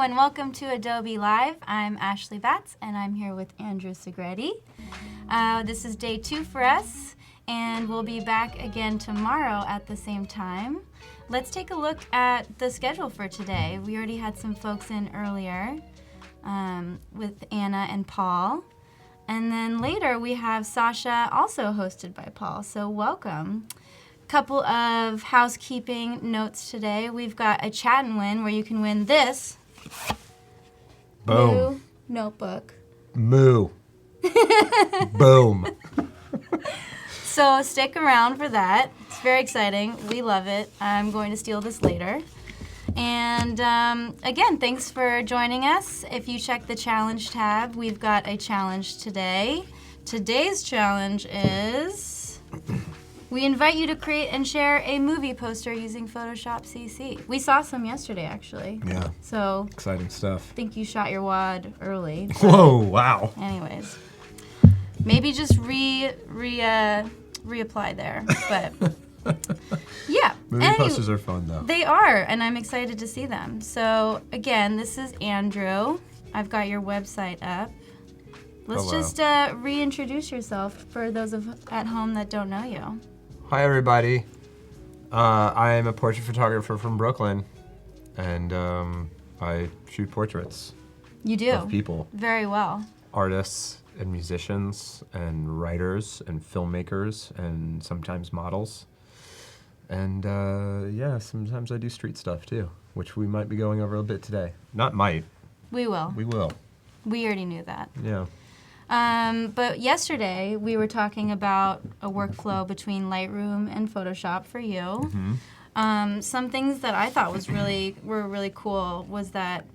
and welcome to Adobe Live. I'm Ashley Batts, and I'm here with Andrew Segreti. This is day 2 for us, and we'll be back again tomorrow at the same time. Let's take a look at the schedule for today. We already had some folks in earlier with Anna and Paul. And then later we have Sasha, also hosted by Paul, so welcome. Couple of housekeeping notes today. We've got a chat and win where you can win this Moo notebook. Moo. Boom. So stick around for that. It's very exciting. We love it. I'm going to steal this later. And again, thanks for joining us. If you check the challenge tab, we've got a challenge today. Today's challenge is we invite you to create and share a movie poster using Photoshop CC. We saw some yesterday, actually. Yeah. So exciting stuff. I think you shot your wad early. Whoa! Wow. Anyways, maybe just reapply there, but yeah. Movie posters are fun, though. They are, and I'm excited to see them. So again, this is Andrew. I've got your website up. Let's Hello. just reintroduce yourself for those at home that don't know you. Hi, everybody. I am a portrait photographer from Brooklyn, and I shoot portraits You do. of people, Very well. artists and musicians and writers and filmmakers and sometimes models. And yeah, sometimes I do street stuff too, which we might be going over a bit today. Not might. We will. We will. We already knew that. Yeah. But yesterday we were talking about a workflow between Lightroom and Photoshop for you. Mm-hmm. Some things that I thought were really cool was that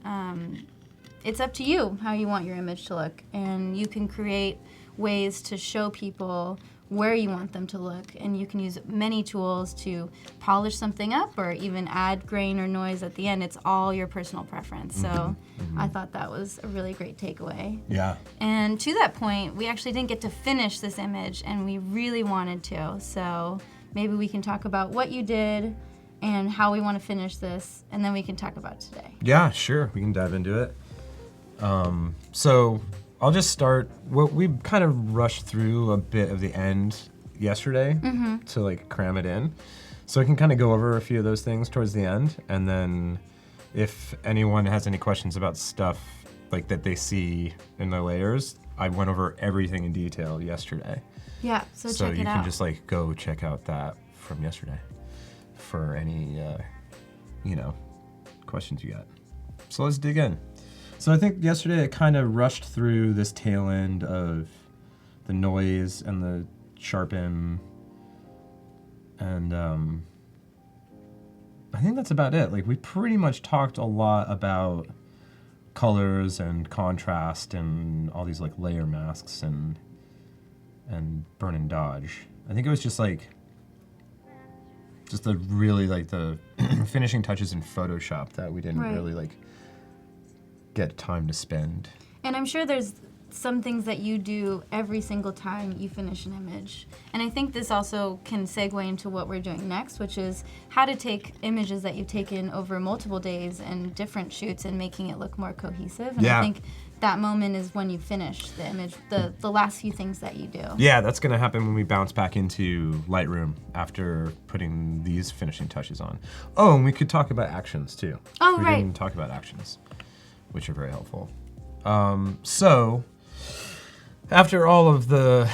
it's up to you how you want your image to look, and you can create ways to show people where you want them to look, and you can use many tools to polish something up or even add grain or noise at the end. It's all your personal preference. So I thought that was a really great takeaway. Yeah. And to that point, we actually didn't get to finish this image, and we really wanted to. So maybe we can talk about what you did and how we want to finish this, and then we can talk about today. Yeah, sure. We can dive into it. So I'll just start. We kind of rushed through a bit of the end yesterday to like cram it in. So I can kind of go over a few of those things towards the end, and then if anyone has any questions about stuff like that they see in the layers, I went over everything in detail yesterday. Yeah, so check it out. So you can just like go check out that from yesterday for any questions you got. So let's dig in. So I think yesterday I kind of rushed through this tail end of the noise and the sharpen, and I think that's about it. Like we pretty much talked a lot about colors and contrast and all these like layer masks and burn and dodge. I think it was just the really like the finishing touches in Photoshop that we didn't really like get time to spend. And I'm sure there's some things that you do every single time you finish an image. And I think this also can segue into what we're doing next, which is how to take images that you've taken over multiple days and different shoots and making it look more cohesive. And I think that moment is when you finish the image, the last few things that you do. Yeah, that's gonna happen when we bounce back into Lightroom after putting these finishing touches on. Oh, and we could talk about actions too. Oh, we right. didn't talk about actions, which are very helpful. So after all of the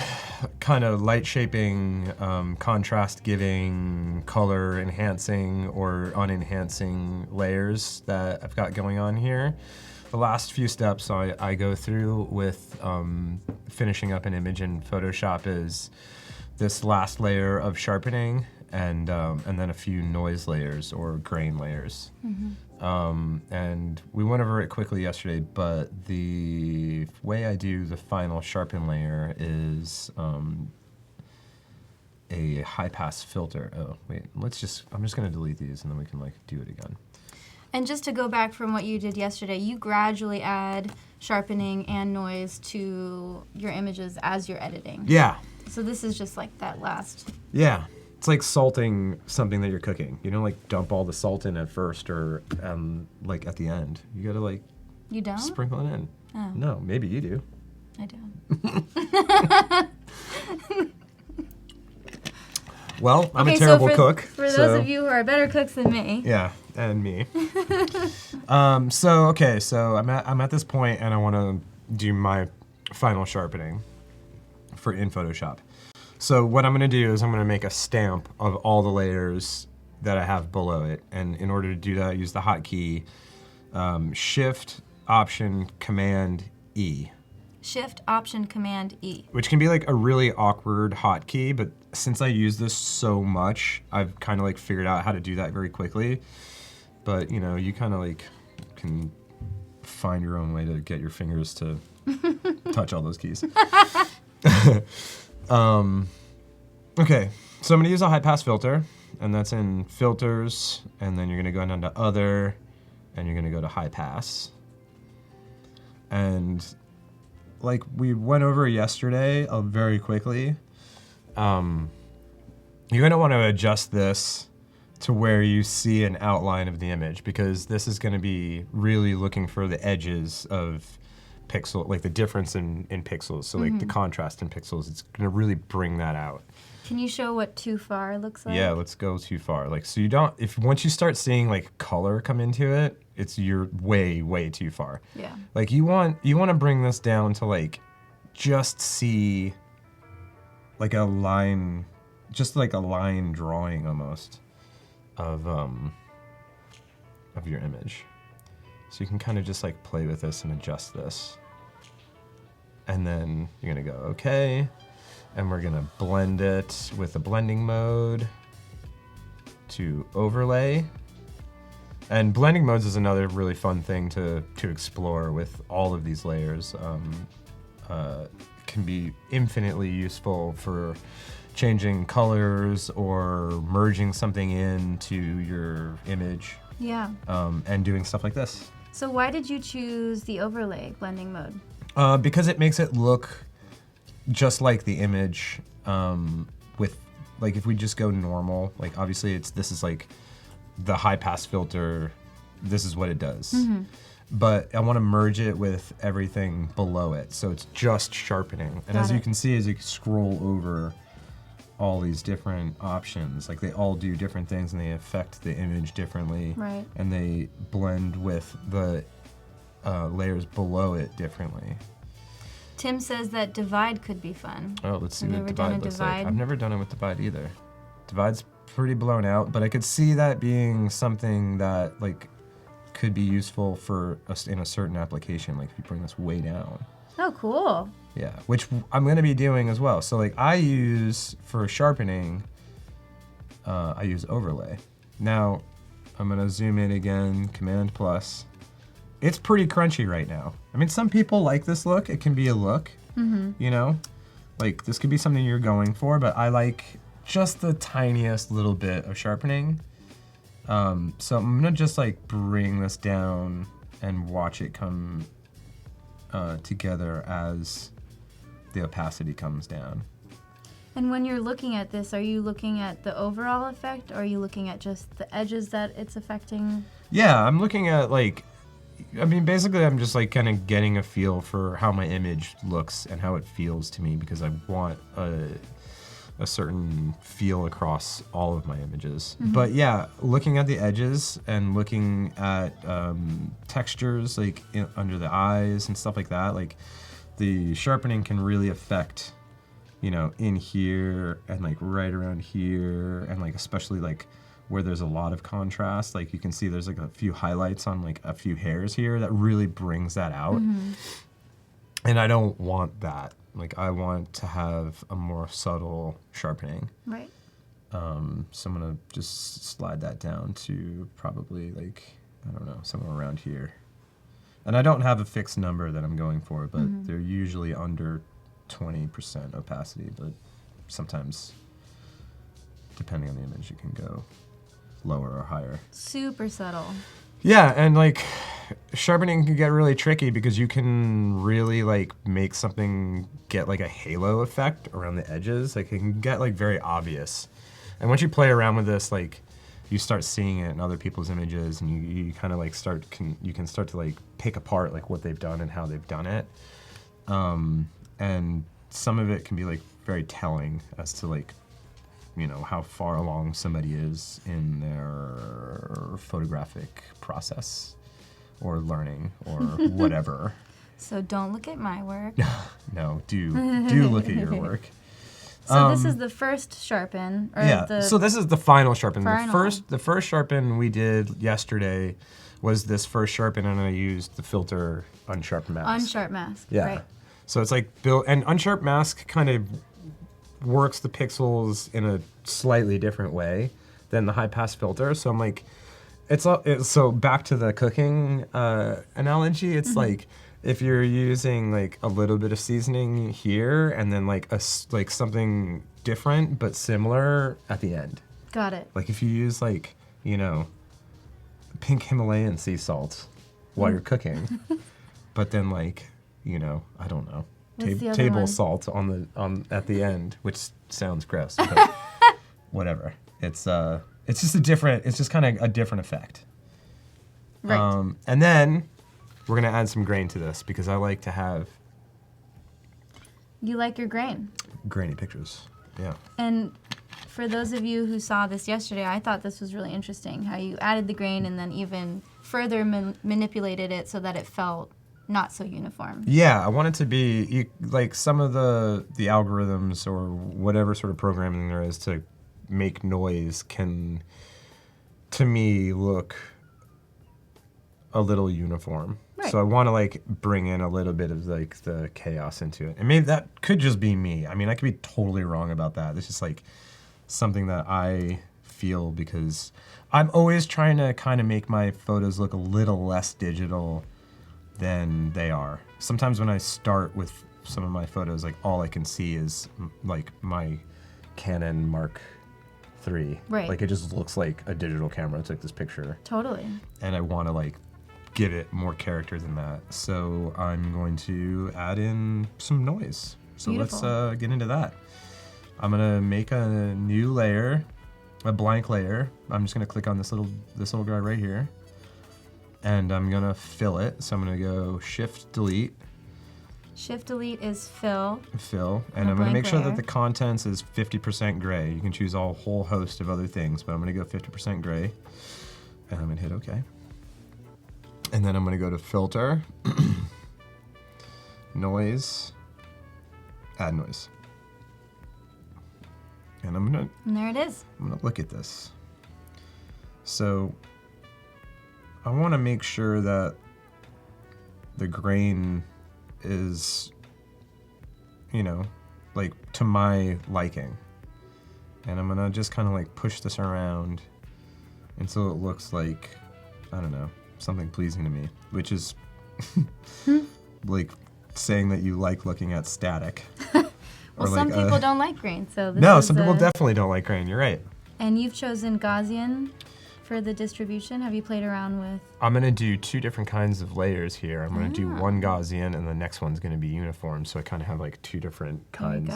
kind of light shaping, contrast giving, color enhancing or unenhancing layers that I've got going on here, the last few steps I go through with finishing up an image in Photoshop is this last layer of sharpening and then a few noise layers or grain layers. And we went over it quickly yesterday, but the way I do the final sharpen layer is a high pass filter. Oh, wait, I'm just gonna delete these and then we can like do it again. And just to go back from what you did yesterday, you gradually add sharpening and noise to your images as you're editing. Yeah. So this is just like that last. Yeah. It's like salting something that you're cooking. You don't like dump all the salt in at first or like at the end. You gotta like You don't? sprinkle it in. Oh. No, maybe you do. I don't. Well, I'm a Okay, terrible so cook. For those of you who are better cooks than me. Yeah, and me. So I'm at this point, and I want to do my final sharpening in Photoshop. So what I'm going to do is I'm going to make a stamp of all the layers that I have below it, and in order to do that, I use the hotkey Shift Option Command E. Shift Option Command E. Which can be like a really awkward hotkey, but since I use this so much, I've kind of like figured out how to do that very quickly. But you know, you kind of like can find your own way to get your fingers to touch all those keys. Okay, so I'm gonna use a high pass filter, and that's in filters, and then you're gonna go down to other, and you're gonna go to high pass. And like we went over yesterday very quickly, you're gonna wanna adjust this to where you see an outline of the image, because this is gonna be really looking for the edges of pixel, like the difference in pixels. So like the contrast in pixels, it's gonna really bring that out. Can you show what too far looks like? Yeah, let's go too far. Like, so you don't, once you start seeing like color come into it, you're way too far. Yeah. Like you want to bring this down to like, just see like a line, just like a line drawing almost of your image. So you can kind of just like play with this and adjust this. And then you're gonna go okay. And we're gonna blend it with the blending mode to overlay. And blending modes is another really fun thing to explore with all of these layers. Can be infinitely useful for changing colors or merging something into your image. Yeah. And doing stuff like this. So why did you choose the overlay blending mode? Because it makes it look just like the image, with like if we just go normal, like obviously this is like the high pass filter, this is what it does. But I want to merge it with everything below it, so it's just sharpening. And as you can see, as you scroll over all these different options, like they all do different things and they affect the image differently. Right. And they blend with the layers below it differently. Tim says that divide could be fun. Oh, let's see Have you what ever done divide a looks like. divide? I've never done it with divide either. Divide's pretty blown out, but I could see that being something that like could be useful for us in a certain application, like if you bring this way down. Oh, cool. Yeah, which I'm gonna be doing as well. So like I use, for sharpening, I use overlay. Now, I'm gonna zoom in again, Command plus. It's pretty crunchy right now. I mean, some people like this look. It can be a look, you know? Like, this could be something you're going for, but I like just the tiniest little bit of sharpening. So I'm gonna just like bring this down and watch it come together as the opacity comes down. And when you're looking at this, are you looking at the overall effect, or are you looking at just the edges that it's affecting? Yeah, I'm looking at like, I mean, basically I'm just like kind of getting a feel for how my image looks and how it feels to me, because I want a certain feel across all of my images. But yeah, looking at the edges and looking at textures like under the eyes and stuff like that, like the sharpening can really affect, you know, in here and like right around here, and like especially like where there's a lot of contrast. Like you can see there's like a few highlights on like a few hairs here that really brings that out. And I don't want that. Like I want to have a more subtle sharpening. Right. So I'm gonna just slide that down to probably like, I don't know, somewhere around here. And I don't have a fixed number that I'm going for, but they're usually under 20% opacity, but sometimes, depending on the image, you can go lower or higher. Super subtle. Yeah, and like sharpening can get really tricky because you can really like make something get like a halo effect around the edges. Like it can get like very obvious. And once you play around with this, like, you start seeing it in other people's images, and you kind of like you can start to like pick apart like what they've done and how they've done it. And some of it can be like very telling as to like, you know, how far along somebody is in their photographic process or learning or whatever. So don't look at my work. No, do look at your work. So this is the first sharpen, or Yeah. So this is the final sharpen. Final. The first sharpen we did yesterday was this first sharpen, and I used the filter unsharp mask. unsharp mask. Yeah. Right. So it's like built, and unsharp mask kind of works the pixels in a slightly different way than the high pass filter. So I'm like, so back to the cooking analogy. It's like, if you're using like a little bit of seasoning here and then like like something different but similar at the end. Got it. Like if you use like, you know, pink Himalayan sea salt while you're cooking, but then like, you know, I don't know, What's the other table one? salt on at the end, which sounds gross, but whatever. It's just it's just kind of a different effect. Right. And then we're gonna add some grain to this because I like to have You like your grain. grainy pictures. Yeah. And for those of you who saw this yesterday, I thought this was really interesting, how you added the grain and then even further manipulated it so that it felt not so uniform. Yeah, I want it to be like some of the algorithms or whatever sort of programming there is to make noise can, to me, look a little uniform. Right. So I want to like bring in a little bit of like the chaos into it. And maybe that could just be me. I mean, I could be totally wrong about that. It's just like something that I feel because I'm always trying to kind of make my photos look a little less digital than they are. Sometimes when I start with some of my photos, like all I can see is like my Canon Mark III. Right. Like it just looks like a digital camera took this picture. Totally. And I want to like give it more character than that. So I'm going to add in some noise. So Beautiful. let's get into that. I'm gonna make a new layer, a blank layer. I'm just gonna click on this little guy right here. And I'm gonna fill it. So I'm gonna go Shift Delete. Shift Delete is fill. Fill. And A I'm gonna blank make sure layer. that the contents is 50% gray. You can choose a whole host of other things, but I'm gonna go 50% gray. And I'm gonna hit OK. And then I'm gonna go to Filter, Noise, Add Noise. And I'm And there it is. gonna look at this. So I want to make sure that the grain is, you know, like to my liking. And I'm gonna just kind of like push this around until it looks like, I don't know, something pleasing to me, which is like saying that you like looking at static. Well, some like, people don't like grain, so this No, is some people definitely don't like grain. You're right. And you've chosen Gaussian for the distribution. Have you played around with? I'm gonna do two different kinds of layers here. I'm gonna do one Gaussian, and the next one's gonna be uniform. So I kind of have like two different kinds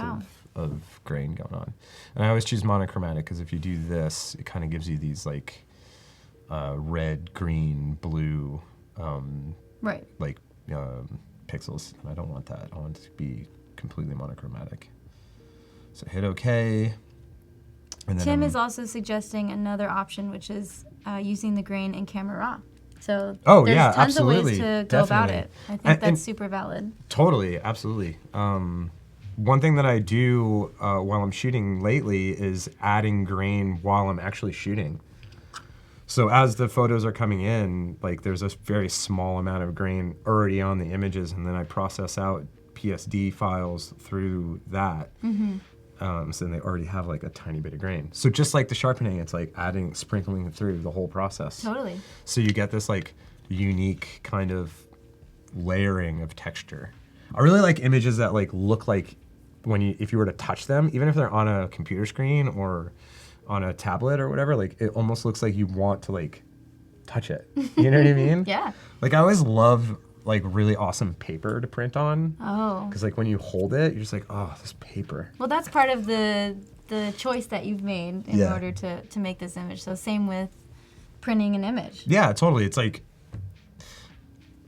of grain going on. And I always choose monochromatic because if you do this, it kind of gives you these like red, green, blue, Right. like pixels. And I don't want that. I want it to be completely monochromatic. So hit OK. And then Tim is also suggesting another option, which is using the grain in Camera Raw. So Oh, there's yeah, tons absolutely, of ways to go about definitely. it. I think And- that's and- super valid. Totally, absolutely. One thing that I do while I'm shooting lately is adding grain while I'm actually shooting. So as the photos are coming in, like there's a very small amount of grain already on the images, and then I process out PSD files through that. So then they already have like a tiny bit of grain. So just like the sharpening, it's like sprinkling it through the whole process. Totally. So you get this like unique kind of layering of texture. I really like images that like look like if you were to touch them, even if they're on a computer screen or on a tablet or whatever, like it almost looks like you want to like touch it. You know what I mean? Yeah. Like I always love like really awesome paper to print on. Oh. Because like when you hold it, you're just like, oh, this paper. Well, that's part of the the choice that you've made in order to make this image. So same with printing an image. Yeah, totally. It's like,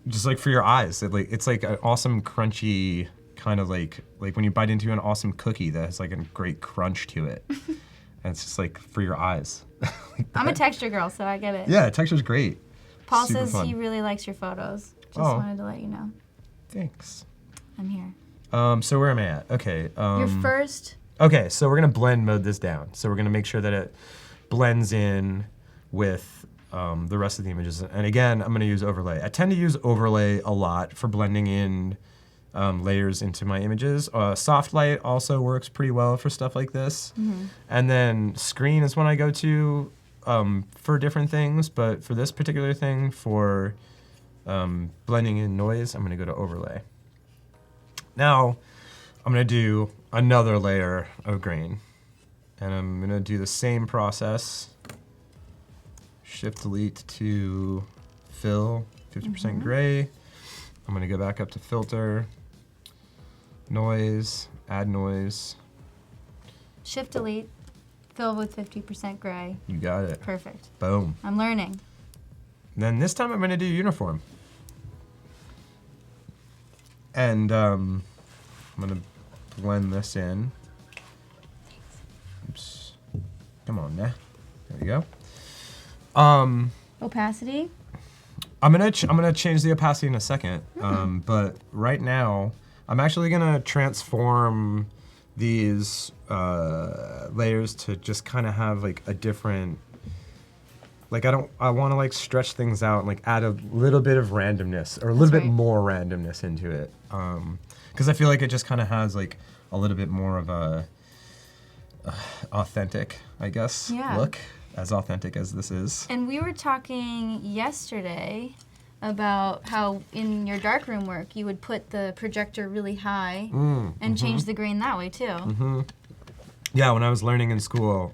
just like for your eyes. It's like an awesome crunchy kind of like when you bite into an awesome cookie that has like a great crunch to it. And it's just like for your eyes. Like I'm a texture girl, so I get it. Yeah, texture's great. Paul Super says fun. he really likes your photos. Just Oh. wanted to let you know. Thanks. I'm here. So where am I at? Okay. Your first. Okay, so we're gonna blend mode this down. So we're gonna make sure that it blends in with the rest of the images. And again, I'm gonna use overlay. I tend to use overlay a lot for blending in layers into my images. Soft light also works pretty well for stuff like this. And then screen is when I go to for different things, but for this particular thing, for blending in noise, I'm gonna go to overlay. Now, I'm gonna do another layer of grain. And I'm gonna do the same process. Shift delete to fill, 50% gray. I'm gonna go back up to filter, noise, add noise. Shift delete. Fill with 50% gray. You got it. Perfect. Boom. I'm learning. Then this time I'm gonna do uniform. And I'm gonna blend this in. Oops. Come on now. There we go. Opacity. I'm gonna change the opacity in a second. But right now, I'm actually gonna transform these layers to just kind of have like a different. Like I want to like stretch things out and like add a little bit of randomness or a little bit more randomness into it. Because I feel like it just kind of has like a little bit more of a authentic, I guess, look, as authentic as this is. And we were talking yesterday about how in your darkroom work you would put the projector really high and change the grain that way too. Yeah, when I was learning in school,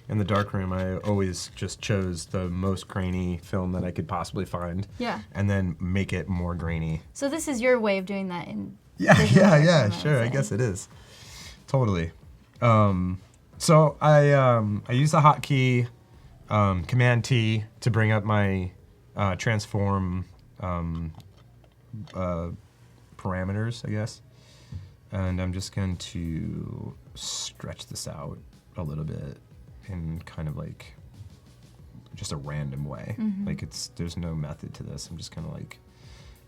in the darkroom, I always just chose the most grainy film that I could possibly find. Yeah. And then make it more grainy. So this is your way of doing that in Yeah, visual sure. I guess it is. Totally. So I use the hotkey Command T to bring up my transform parameters, I guess. And I'm just going to stretch this out a little bit in kind of like just a random way. Like there's no method to this. I'm just gonna like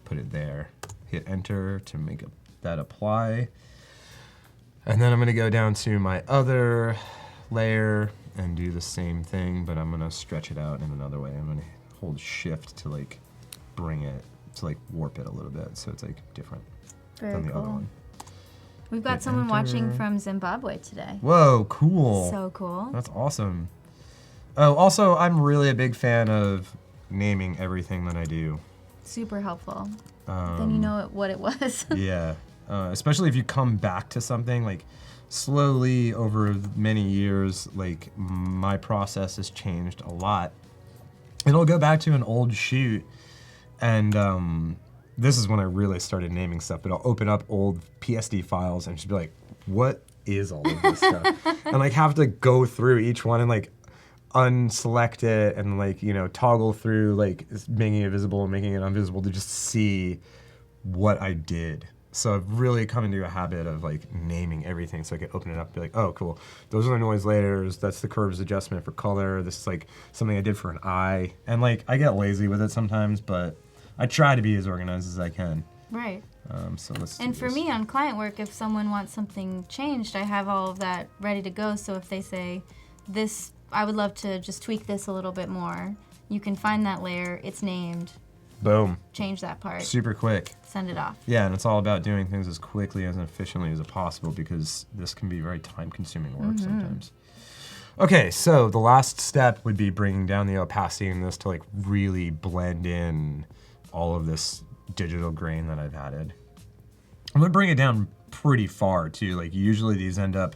put it there. Hit enter to make that apply. And then I'm gonna go down to my other layer and do the same thing, but I'm gonna stretch it out in another way. I'm gonna hold shift to like bring it, to like warp it a little bit so it's like different than the other one. We've got someone watching from Zimbabwe today. Whoa, cool. So cool. That's awesome. Oh, also, I'm really a big fan of naming everything that I do. Super helpful. Then you know what it was. Yeah. Especially if you come back to something, like slowly over many years, like my process has changed a lot. And I'll go back to an old shoot and this is when I really started naming stuff, but I'll open up old PSD files and just be like, what is all of this stuff? And like have to go through each one and like unselect it and like, you know, toggle through like making it visible and making it invisible to just see what I did. So I've really come into a habit of like naming everything so I can open it up and be like, oh, cool. Those are the noise layers. That's the curves adjustment for color. This is like something I did for an eye. And like I get lazy with it sometimes, but I try to be as organized as I can. Right. So let's. And for me on client work, if someone wants something changed, I have all of that ready to go. So if they say, this, I would love to just tweak this a little bit more, you can find that layer, it's named. Boom. Change that part. Super quick. Send it off. Yeah, and it's all about doing things as quickly and efficiently as possible because this can be very time-consuming work sometimes. Okay, so the last step would be bringing down the opacity in this to like really blend in all of this digital grain that I've added. I'm gonna bring it down pretty far too. Like usually these end up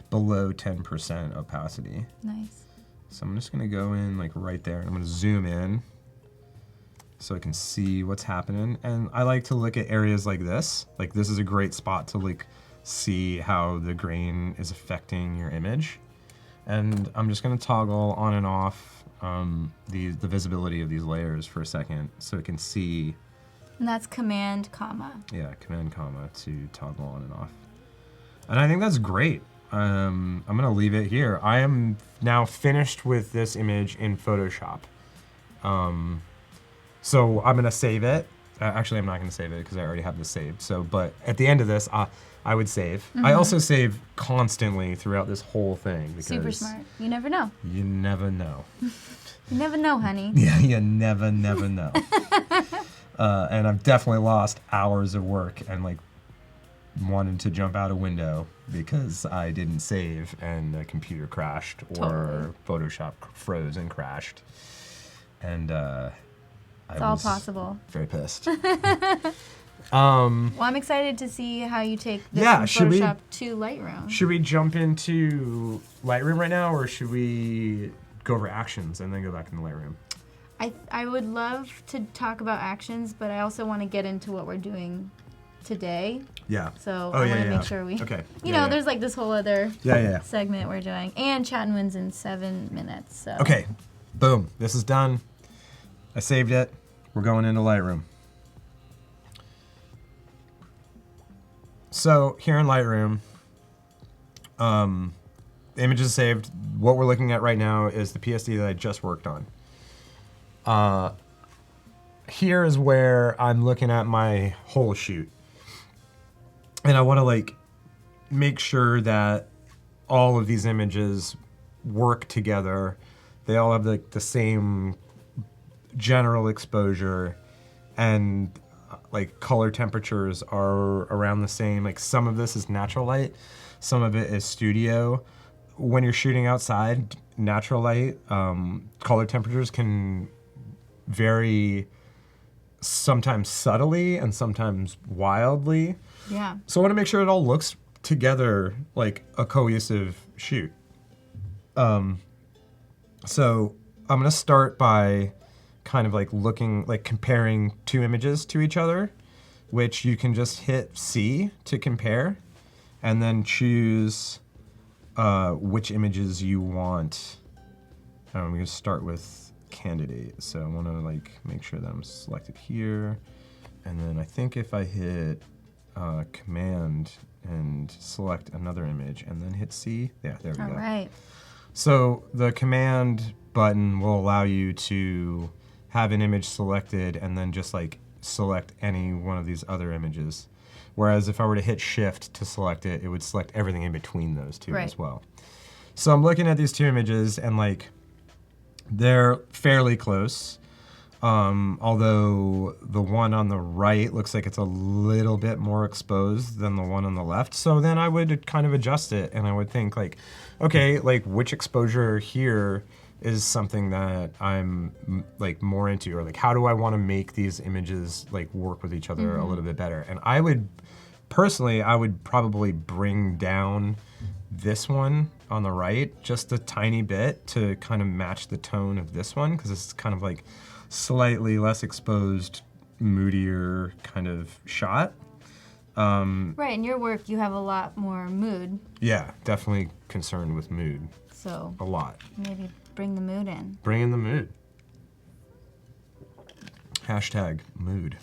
below 10% opacity. Nice. So I'm just gonna go in like right there and I'm gonna zoom in so I can see what's happening. And I like to look at areas like this. Like this is a great spot to like see how the grain is affecting your image. And I'm just gonna toggle on and off the visibility of these layers for a second so it can see. And that's Command, comma. Yeah, Command, comma to toggle on and off. And I think that's great. I'm gonna leave it here. I am now finished with this image in Photoshop. So I'm gonna save it. Actually, I'm not gonna save it because I already have this saved. So, but at the end of this, I would save. I also save constantly throughout this whole thing because Super smart. You never know. you never know. You never know, honey. Yeah, you never know. And I've definitely lost hours of work and like wanted to jump out a window because I didn't save and the computer crashed or Photoshop froze and crashed. And It's all possible. Very pissed. Well, I'm excited to see how you take this from Photoshop to Lightroom. Should we jump into Lightroom right now, or should we go over actions and then go back into Lightroom? I would love to talk about actions, but I also want to get into what we're doing today. Yeah. So I want to make sure we, there's like this whole other segment we're doing. And chat and wins in 7 minutes. So. Okay, boom, this is done. I saved it. We're going into Lightroom. So here in Lightroom, the image is saved. What we're looking at right now is the PSD that I just worked on. Here is where I'm looking at my whole shoot. And I want to like make sure that all of these images work together. They all have like the same general exposure and like color temperatures are around the same. Like some of this is natural light, some of it is studio. When you're shooting outside, natural light, color temperatures can vary sometimes subtly and sometimes wildly. Yeah. So I want to make sure it all looks together like a cohesive shoot. So I'm gonna start by kind of like looking, like comparing two images to each other, which you can just hit C to compare and then choose which images you want. I'm gonna start with candidate. So I wanna like make sure that I'm selected here. And then I think if I hit Command and select another image and then hit C, yeah, there we go. All right. So the Command button will allow you to have an image selected and then just like select any one of these other images. Whereas if I were to hit Shift to select it, it would select everything in between those two as well. So I'm looking at these two images and like they're fairly close. Although the one on the right looks like it's a little bit more exposed than the one on the left. So then I would kind of adjust it and I would think like, okay, like which exposure here is something that I'm like more into, or like how do I want to make these images like work with each other a little bit better? And I would, personally, I would probably bring down this one on the right just a tiny bit to kind of match the tone of this one, because it's kind of like slightly less exposed, moodier kind of shot. Right, in your work you have a lot more mood. Yeah, definitely concerned with mood. So a lot. Maybe bring the mood in. Bring in the mood. Hashtag mood.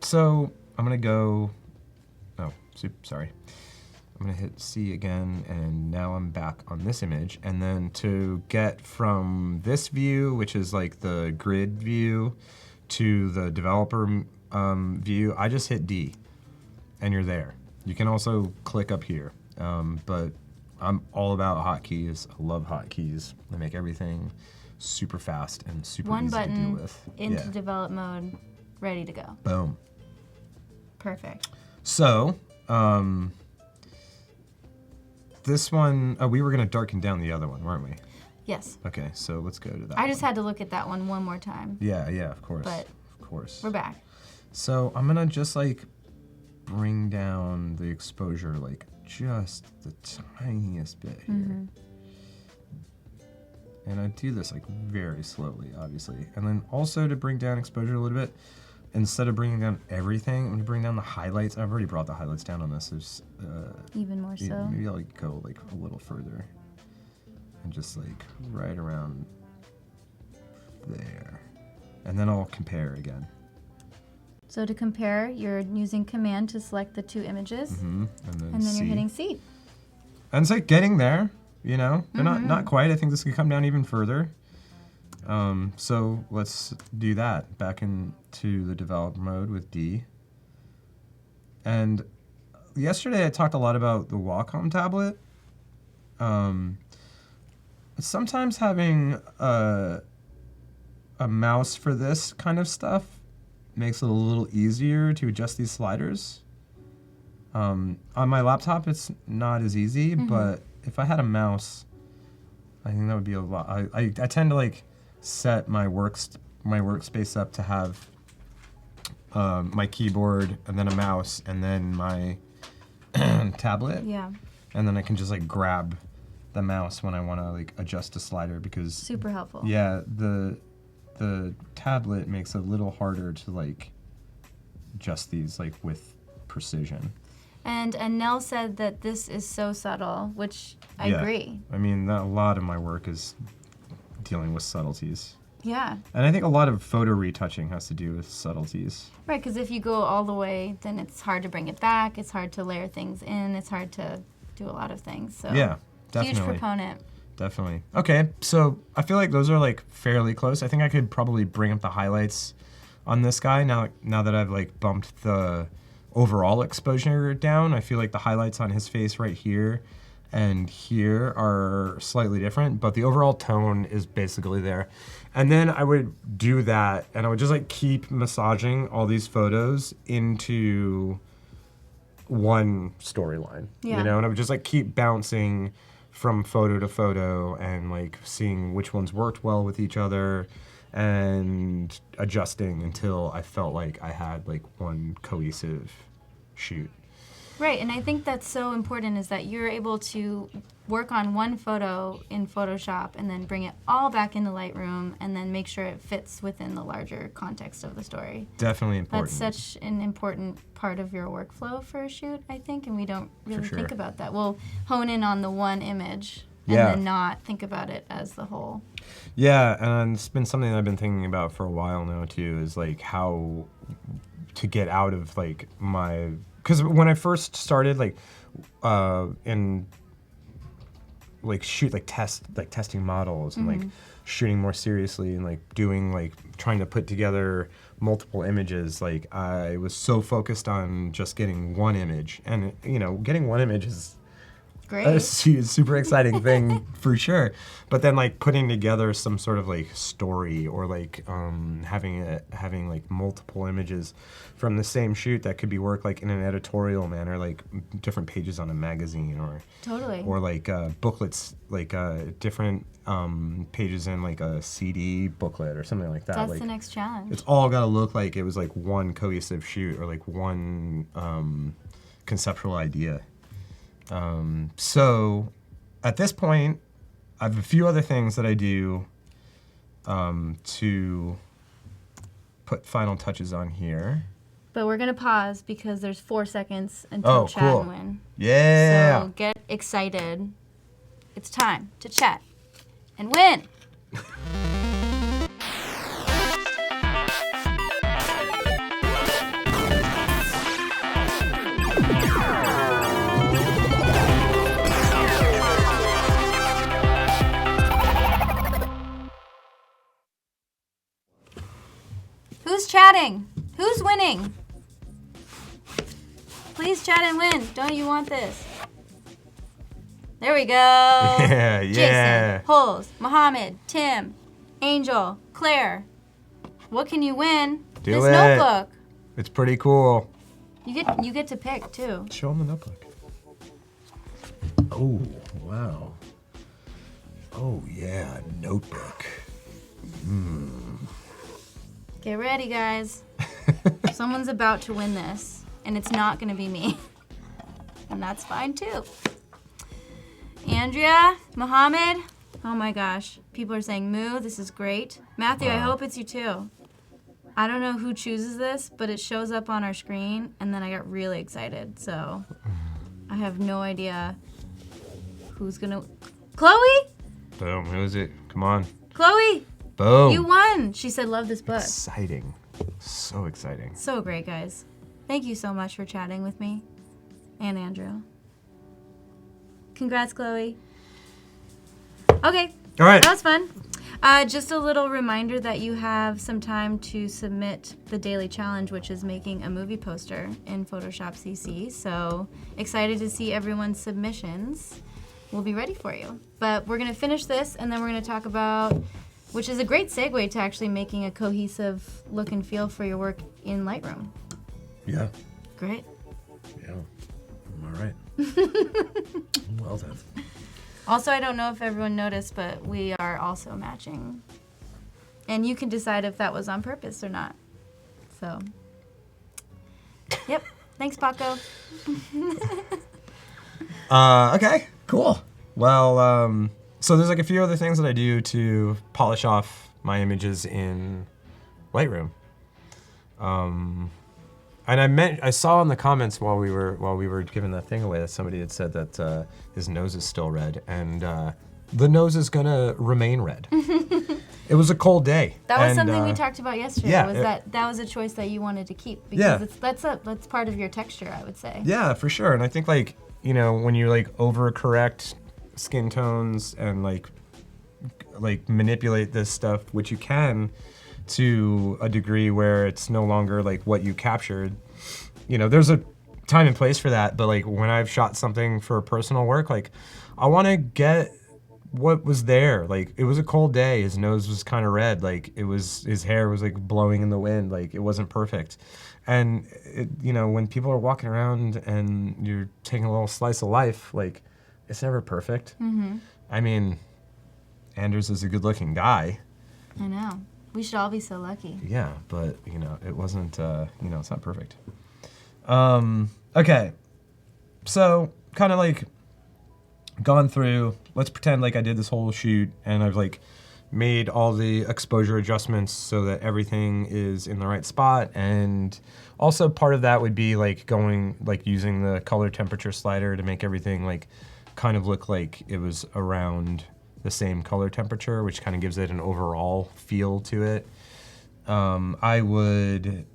So I'm gonna go, sorry. I'm gonna hit C again, and now I'm back on this image. And then to get from this view, which is like the grid view, to the developer view, I just hit D, and you're there. You can also click up here, but I'm all about hotkeys. I love hotkeys. They make everything super fast and super easy to deal with. Into develop mode, ready to go. Boom. Perfect. So, this one, we were gonna darken down the other one, weren't we? Yes. Okay, so let's go to that I just had to look at that one more time. Yeah, of course. But of course. We're back. So I'm gonna just like bring down the exposure like just the tiniest bit here. And I do this like very slowly, obviously. And then also to bring down exposure a little bit, instead of bringing down everything, I'm going to bring down the highlights. I've already brought the highlights down on this. There's even more so. Maybe I'll go like a little further and just like right around there. And then I'll compare again. So to compare, you're using Command to select the 2 images, and then you're hitting C. And it's like getting there, you know? But not quite. I think this could come down even further. So let's do that. Back into the develop mode with D. And yesterday I talked a lot about the Wacom tablet. Sometimes having a mouse for this kind of stuff makes it a little easier to adjust these sliders. On my laptop, it's not as easy, but if I had a mouse, I think that would be a lot. I tend to like set my workspace up to have my keyboard and then a mouse and then my tablet. Yeah. And then I can just like grab the mouse when I want to like adjust a slider because super helpful. Yeah, the tablet makes it a little harder to like adjust these like with precision. And Nell said that this is so subtle, which I agree. I mean, a lot of my work is dealing with subtleties. Yeah. And I think a lot of photo retouching has to do with subtleties. Right, because if you go all the way, then it's hard to bring it back. It's hard to layer things in. It's hard to do a lot of things. So yeah, definitely. Huge proponent. Definitely. Okay, so I feel like those are like fairly close. I think I could probably bring up the highlights on this guy now that I've like bumped the overall exposure down. I feel like the highlights on his face right here and here are slightly different, but the overall tone is basically there. And then I would do that and I would just like keep massaging all these photos into one storyline, you know, and I would just like keep bouncing from photo to photo and like seeing which ones worked well with each other and adjusting until I felt like I had like one cohesive shoot. Right, and I think that's so important is that you're able to work on one photo in Photoshop and then bring it all back into Lightroom and then make sure it fits within the larger context of the story. Definitely important. That's such an important part of your workflow for a shoot, I think, and we don't really think about that. We'll hone in on the one image and then not think about it as the whole. Yeah, and it's been something I've been thinking about for a while now too, is like how to get out of like my, because when I first started like in like testing models and like shooting more seriously and like doing like trying to put together multiple images, like I was so focused on just getting one image, and you know, getting one image is great. A super exciting thing for sure. But then like putting together some sort of like story or like having like multiple images from the same shoot that could be worked like in an editorial manner, like different pages on a magazine or or like booklets, like different pages in like a CD booklet or something like that. That's like, the next challenge. It's all got to look like it was like one cohesive shoot or like one conceptual idea. So at this point, I have a few other things that I do to put final touches on here. But we're going to pause because there's 4 seconds until chat and win. Yeah. So get excited. It's time to chat and win. Who's chatting? Who's winning? Please chat and win. Don't you want this? There we go. Yeah, yeah. Jason, Holes, Mohammed, Tim, Angel, Claire. What can you win? Do this it. notebook. It's pretty cool. You get to pick too. Show them the notebook. Oh, wow. Oh, yeah, notebook. Get ready, guys. Someone's about to win this, and it's not going to be me. And that's fine, too. Andrea, Mohammed, oh my gosh. People are saying, moo, this is great. Matthew, I hope it's you, too. I don't know who chooses this, but it shows up on our screen, and then I got really excited. So I have no idea who's gonna. Chloe? Boom. Who is it? Come on. Chloe! Boom. You won! She said, love this book. Exciting. So exciting. So great, guys. Thank you so much for chatting with me and Andrew. Congrats, Chloe. Okay. All right. That was fun. Just a little reminder that you have some time to submit the daily challenge, which is making a movie poster in Photoshop CC. So excited to see everyone's submissions. We'll be ready for you. But we're going to finish this, and then we're going to talk about, which is a great segue to actually making a cohesive look and feel for your work in Lightroom. Yeah. Great. Yeah. All right. Well then. Also, I don't know if everyone noticed, but we are also matching. And you can decide if that was on purpose or not. So, yep. Thanks, Paco. Okay, cool. Well, so there's like a few other things that I do to polish off my images in Lightroom. And I saw in the comments while we were giving that thing away that somebody had said that his nose is still red, and the nose is gonna remain red. It was a cold day. That was something we talked about yesterday. Yeah, that was a choice that you wanted to keep because that's part of your texture, I would say. Yeah, for sure. And I think like when you like overcorrect skin tones and like manipulate this stuff, which you can, to a degree where it's no longer like what you captured. There's a time and place for that, but like when I've shot something for personal work, like I want to get what was there. Like it was a cold day, his nose was kind of red, like his hair was like blowing in the wind, like it wasn't perfect. And when people are walking around and you're taking a little slice of life, like it's never perfect. Mm-hmm. I mean, Anders is a good looking guy. I know. We should all be so lucky. Yeah, but, it wasn't, it's not perfect. Okay. So, kind of like gone through, let's pretend like I did this whole shoot and I've like made all the exposure adjustments so that everything is in the right spot. And also part of that would be like using the color temperature slider to make everything like kind of look like it was around the same color temperature, which kind of gives it an overall feel to it. I would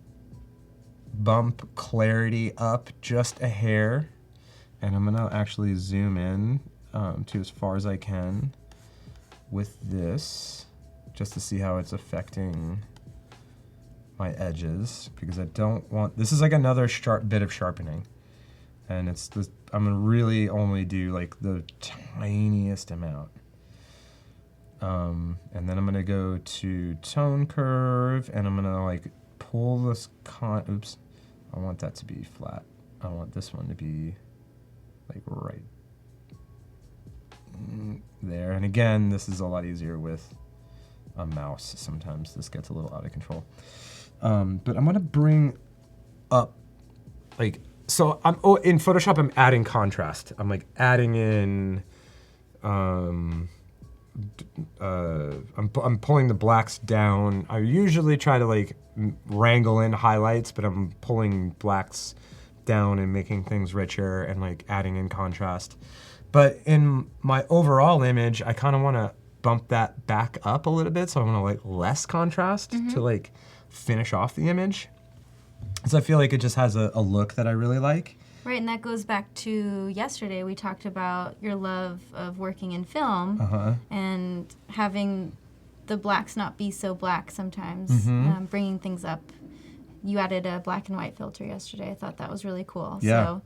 bump clarity up just a hair, and I'm gonna actually zoom in to as far as I can with this, just to see how it's affecting my edges, because I don't want, this is like another sharp bit of sharpening, and it's this, I'm gonna really only do like the tiniest amount. And then I'm gonna go to tone curve, and I'm gonna like pull this oops, I want that to be flat. I want this one to be like right there. And again, this is a lot easier with a mouse. Sometimes this gets a little out of control. But I'm gonna bring up like, so in Photoshop, I'm adding contrast. I'm like adding in, I'm pulling the blacks down. I usually try to like wrangle in highlights, but I'm pulling blacks down and making things richer and like adding in contrast. But in my overall image, I kind of want to bump that back up a little bit. So I want to like less contrast to like finish off the image. So I feel like it just has a look that I really like. Right, and that goes back to yesterday. We talked about your love of working in film and having the blacks not be so black sometimes, bringing things up. You added a black and white filter yesterday. I thought that was really cool. Yeah. So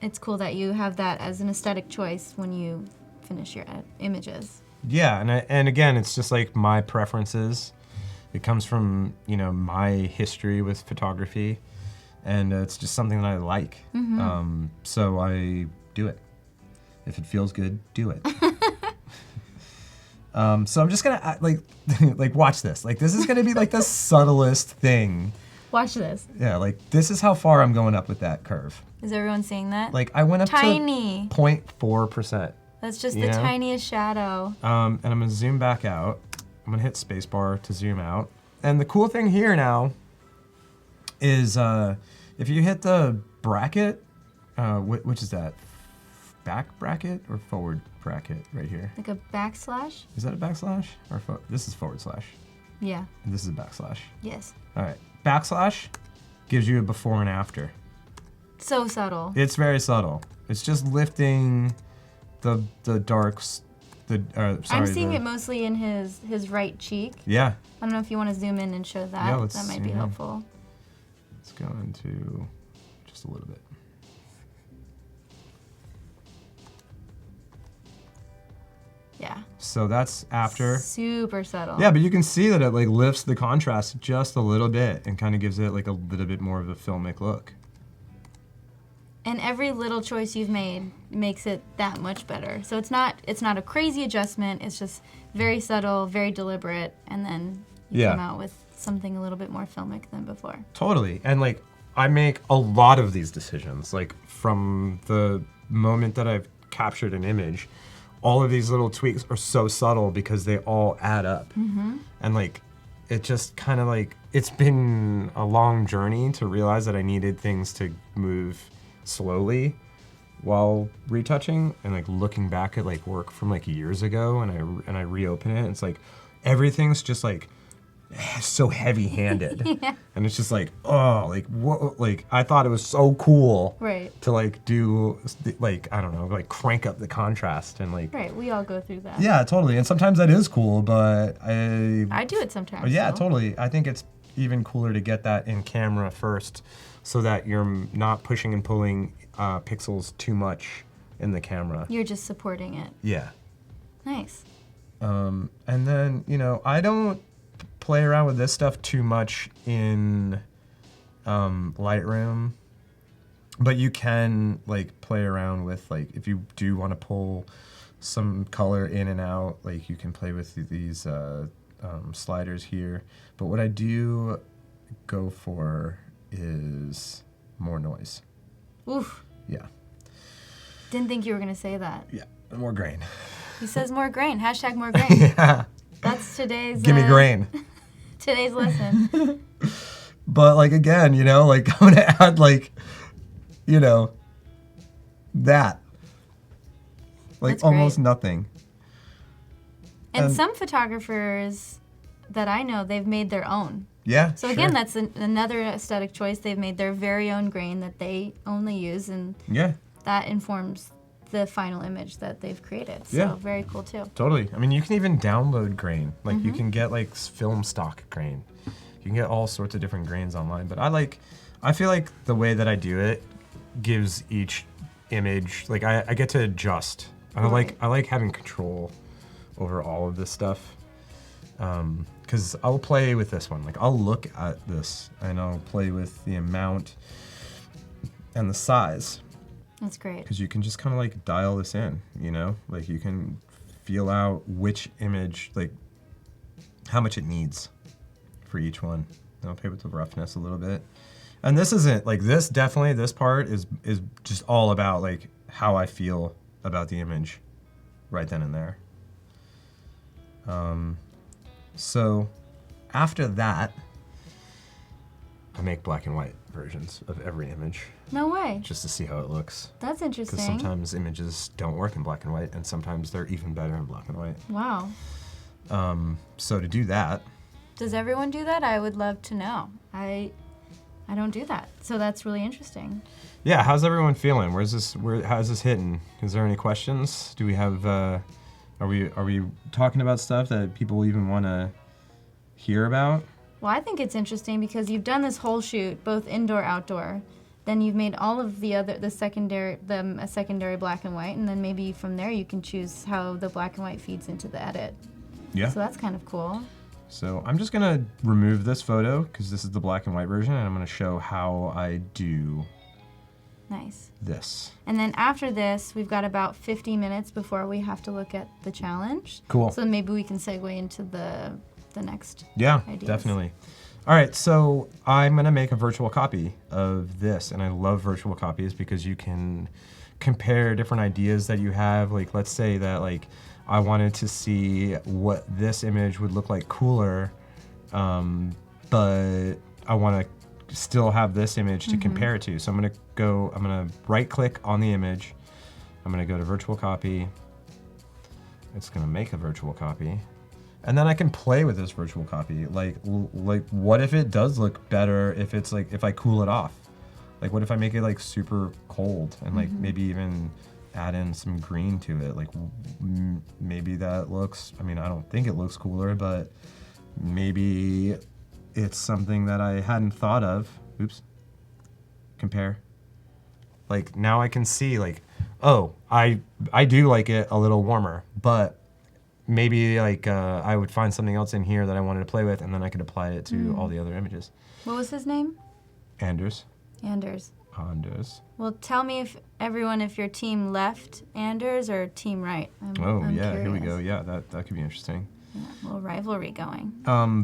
it's cool that you have that as an aesthetic choice when you finish your images. Yeah, and again, it's just like my preferences. It comes from, my history with photography. And it's just something that I like. So I do it. If it feels good, do it. So I'm just gonna like watch this. Like this is gonna be like the subtlest thing. Watch this. Yeah, like this is how far I'm going up with that curve. Is everyone seeing that? Like I went up Tiny. to 0.4%. That's just the tiniest shadow. And I'm gonna zoom back out. I'm gonna hit spacebar to zoom out. And the cool thing here now is if you hit the bracket, which is that? Back bracket or forward bracket right here? Like a backslash? Is that a backslash? Or this is forward slash. Yeah. And this is a backslash. Yes. All right. Backslash gives you a before and after. So subtle. It's very subtle. It's just lifting the darks. I'm seeing it mostly in his right cheek. Yeah. I don't know if you want to zoom in and show that. Yeah, that might be helpful. Let's go into just a little bit. Yeah. So that's after. Super subtle. Yeah, but you can see that it like lifts the contrast just a little bit and kind of gives it like a little bit more of a filmic look. And every little choice you've made makes it that much better. So it's not a crazy adjustment. It's just very subtle, very deliberate, and then you come out with something a little bit more filmic than before. Totally. And like I make a lot of these decisions, like from the moment that I've captured an image. All of these little tweaks are so subtle because they all add up. Mm-hmm. And like, it just kind of like, it's been a long journey to realize that I needed things to move slowly while retouching, and like looking back at like work from like years ago, and I reopen it, and it's like, everything's just like, so heavy-handed. Yeah. And it's just like, oh, like what? Like I thought it was so cool, right? To like do like, I don't know, like crank up the contrast and like. Right. We all go through that. Yeah, totally. And sometimes that is cool, but I do it sometimes. Yeah, totally. I think it's even cooler to get that in camera first, so that you're not pushing and pulling pixels too much in the camera. You're just supporting it. Yeah. Nice. And then I don't play around with this stuff too much in Lightroom, but you can like play around with, like, if you do want to pull some color in and out, like you can play with these sliders here. But what I do go for is more noise. Oof. Yeah. Didn't think you were gonna say that. Yeah, more grain. He says more grain. Hashtag more grain. Yeah. That's today's. Give me grain. Today's lesson. But like again, like I'm gonna add like, that. Like That's almost great. Nothing. And some photographers that I know, they've made their own. Yeah. So again, that's another aesthetic choice. They've made their very own grain that they only use, and that informs the final image that they've created. So very cool too. Totally. I mean, you can even download grain. Like you can get like film stock grain. You can get all sorts of different grains online. But I feel like the way that I do it gives each image, like I get to adjust. I like having control over all of this stuff. Because I'll play with this one. Like I'll look at this and I'll play with the amount and the size. That's great. Because you can just kind of like dial this in, Like you can feel out which image, like how much it needs for each one. And I'll play with the roughness a little bit. And this isn't, like this part is just all about like how I feel about the image right then and there. So after that, I make black and white versions of every image. No way. Just to see how it looks. That's interesting. Because sometimes images don't work in black and white, and sometimes they're even better in black and white. Wow. So to do that. Does everyone do that? I would love to know. I don't do that, so that's really interesting. Yeah, how's everyone feeling? How's this hitting? Is there any questions? Do we have? Are we talking about stuff that people even want to hear about? Well, I think it's interesting because you've done this whole shoot, both indoor, outdoor. Then you've made all of a secondary black and white, and then maybe from there you can choose how the black and white feeds into the edit. Yeah. So that's kind of cool. So I'm just gonna remove this photo because this is the black and white version, and I'm gonna show how I do. Nice. This. And then after this, we've got about 50 minutes before we have to look at the challenge. Cool. So maybe we can segue into the next. Yeah, ideas. Definitely. All right, so I'm gonna make a virtual copy of this, and I love virtual copies because you can compare different ideas that you have. Like, let's say that like I wanted to see what this image would look like cooler but I want to still have this image to compare it to. So I'm gonna right click on the image. I'm gonna go to virtual copy. It's gonna make a virtual copy. And then I can play with this virtual copy. Like what if it does look better if it's like, if I cool it off? Like what if I make it like super cold and like maybe even add in some green to it? Like maybe that looks, I mean, I don't think it looks cooler, but maybe it's something that I hadn't thought of. Oops, compare. Like now I can see like, oh, I do like it a little warmer, but maybe like I would find something else in here that I wanted to play with, and then I could apply it to all the other images. What was his name? Anders. Anders. Well, tell me if your team left Anders or team right. I'm yeah, curious. here we go. Yeah, that could be interesting. Yeah, a little rivalry going.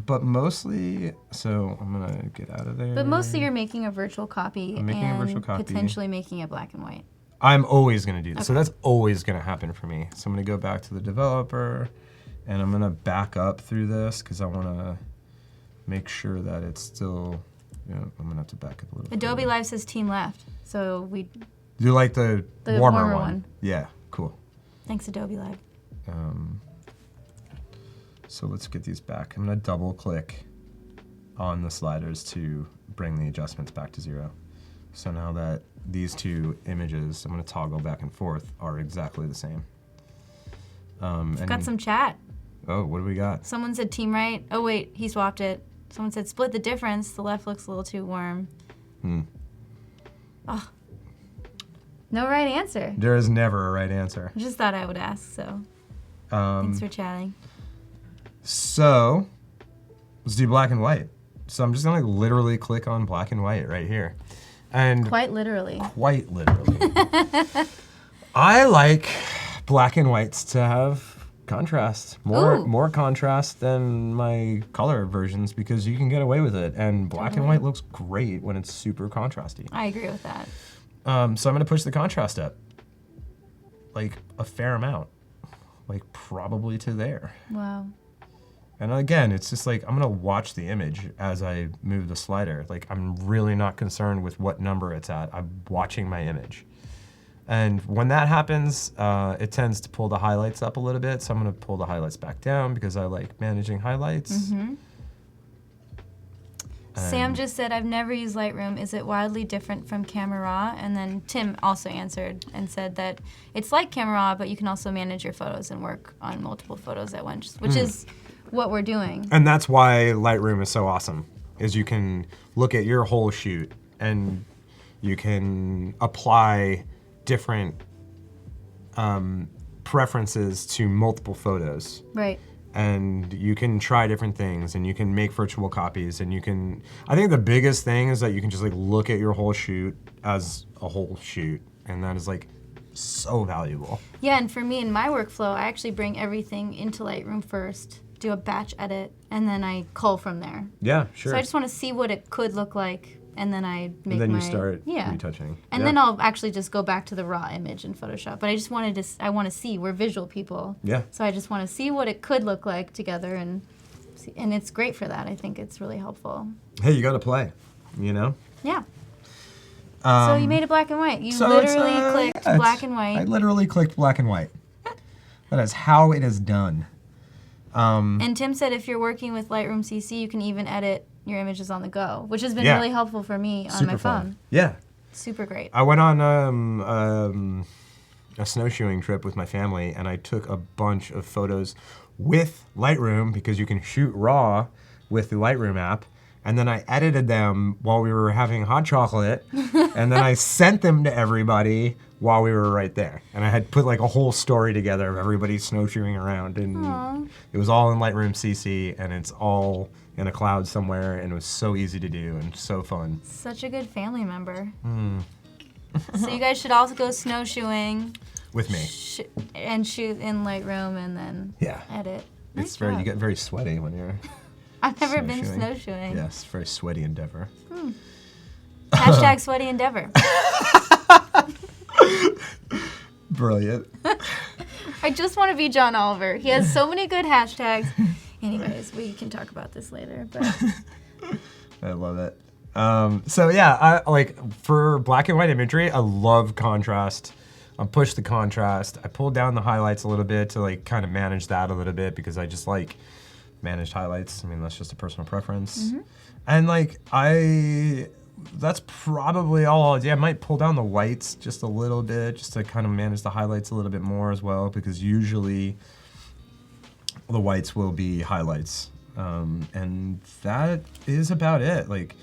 But mostly, so I'm gonna get out of there. But mostly you're making a virtual copy potentially making it black and white. I'm always gonna do this. Okay. So that's always gonna happen for me. So I'm gonna go back to the developer and I'm gonna back up through this because I wanna make sure that it's still, I'm gonna have to back up a little bit. Adobe Live says team left. So we do like the warmer one. Yeah, cool. Thanks, Adobe Live. So let's get these back. I'm gonna double click on the sliders to bring the adjustments back to 0. So now that these two images, I'm gonna toggle back and forth, are exactly the same. Got some chat. Oh, what do we got? Someone said team right. Oh wait, he swapped it. Someone said split the difference. The left looks a little too warm. Oh, no right answer. There is never a right answer. I just thought I would ask, so thanks for chatting. So let's do black and white. So I'm just gonna literally click on black and white right here. And quite literally. Quite literally. I like black and whites to have contrast, more contrast than my color versions because you can get away with it. And black and white looks great when it's super contrasty. I agree with that. So I'm gonna push the contrast up, like a fair amount, like probably to there. Wow. And again, it's just like, I'm gonna watch the image as I move the slider. Like, I'm really not concerned with what number it's at. I'm watching my image. And when that happens, it tends to pull the highlights up a little bit. So I'm gonna pull the highlights back down because I like managing highlights. Sam just said, I've never used Lightroom. Is it wildly different from Camera Raw? And then Tim also answered and said that it's like Camera Raw, but you can also manage your photos and work on multiple photos at once, which is what we're doing. And that's why Lightroom is so awesome, is you can look at your whole shoot and you can apply different preferences to multiple photos. Right. And you can try different things and you can make virtual copies and you can, I think the biggest thing is that you can just like look at your whole shoot as a whole shoot, and that is like so valuable. Yeah, and for me in my workflow, I actually bring everything into Lightroom first, do a batch edit, and then I cull from there. Yeah, sure. So I just want to see what it could look like, and then I make and then you start retouching. And then I'll actually just go back to the raw image in Photoshop. But I just wanted to, I want to see, we're visual people. Yeah. So I just want to see what it could look like together, and see, and it's great for that. I think it's really helpful. Hey, you got to play, you know? Yeah. So you made it black and white. You literally clicked black and white. I literally clicked black and white. That is how it is done. And Tim said if you're working with Lightroom CC, you can even edit your images on the go, which has been really helpful for me on my phone. Yeah. Super great. I went on a snowshoeing trip with my family, and I took a bunch of photos with Lightroom because you can shoot raw with the Lightroom app. And then I edited them while we were having hot chocolate, and then I sent them to everybody while we were right there. And I had put like a whole story together of everybody snowshoeing around, and it was all in Lightroom CC, and it's all in a cloud somewhere, and it was so easy to do and so fun. Such a good family member. So you guys should also go snowshoeing with me and shoot in Lightroom and then edit. It's you get very sweaty when you're. I've never been snowshoeing. Yes, very sweaty endeavor. Hashtag sweaty endeavor. Brilliant. I just want to be John Oliver. He has so many good hashtags. Anyways, we can talk about this later. But I love it. So yeah, I like for black and white imagery, I love contrast. I push the contrast. I pull down the highlights a little bit to like kind of manage that a little bit because I just like managed highlights. I mean, that's just a personal preference. And like that's probably all I'll do. I might pull down the whites just a little bit just to kind of manage the highlights a little bit more as well because usually the whites will be highlights. And that is about it. Like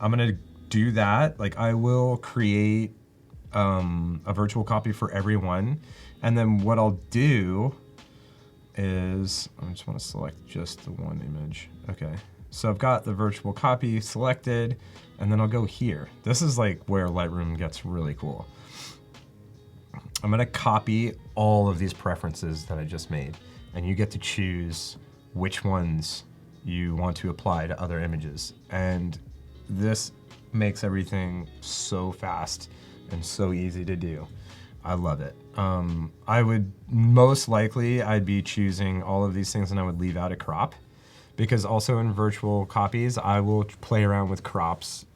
I'm gonna do that. Like I will create a virtual copy for everyone. And then what I'll do is, I just want to select just the one image. Okay, so I've got the virtual copy selected, and then I'll go here. This is like where Lightroom gets really cool. I'm gonna copy all of these preferences that I just made, and you get to choose which ones you want to apply to other images. And this makes everything so fast and so easy to do. I love it. I would most likely, I'd be choosing all of these things and I would leave out a crop because also in virtual copies, I will play around with crops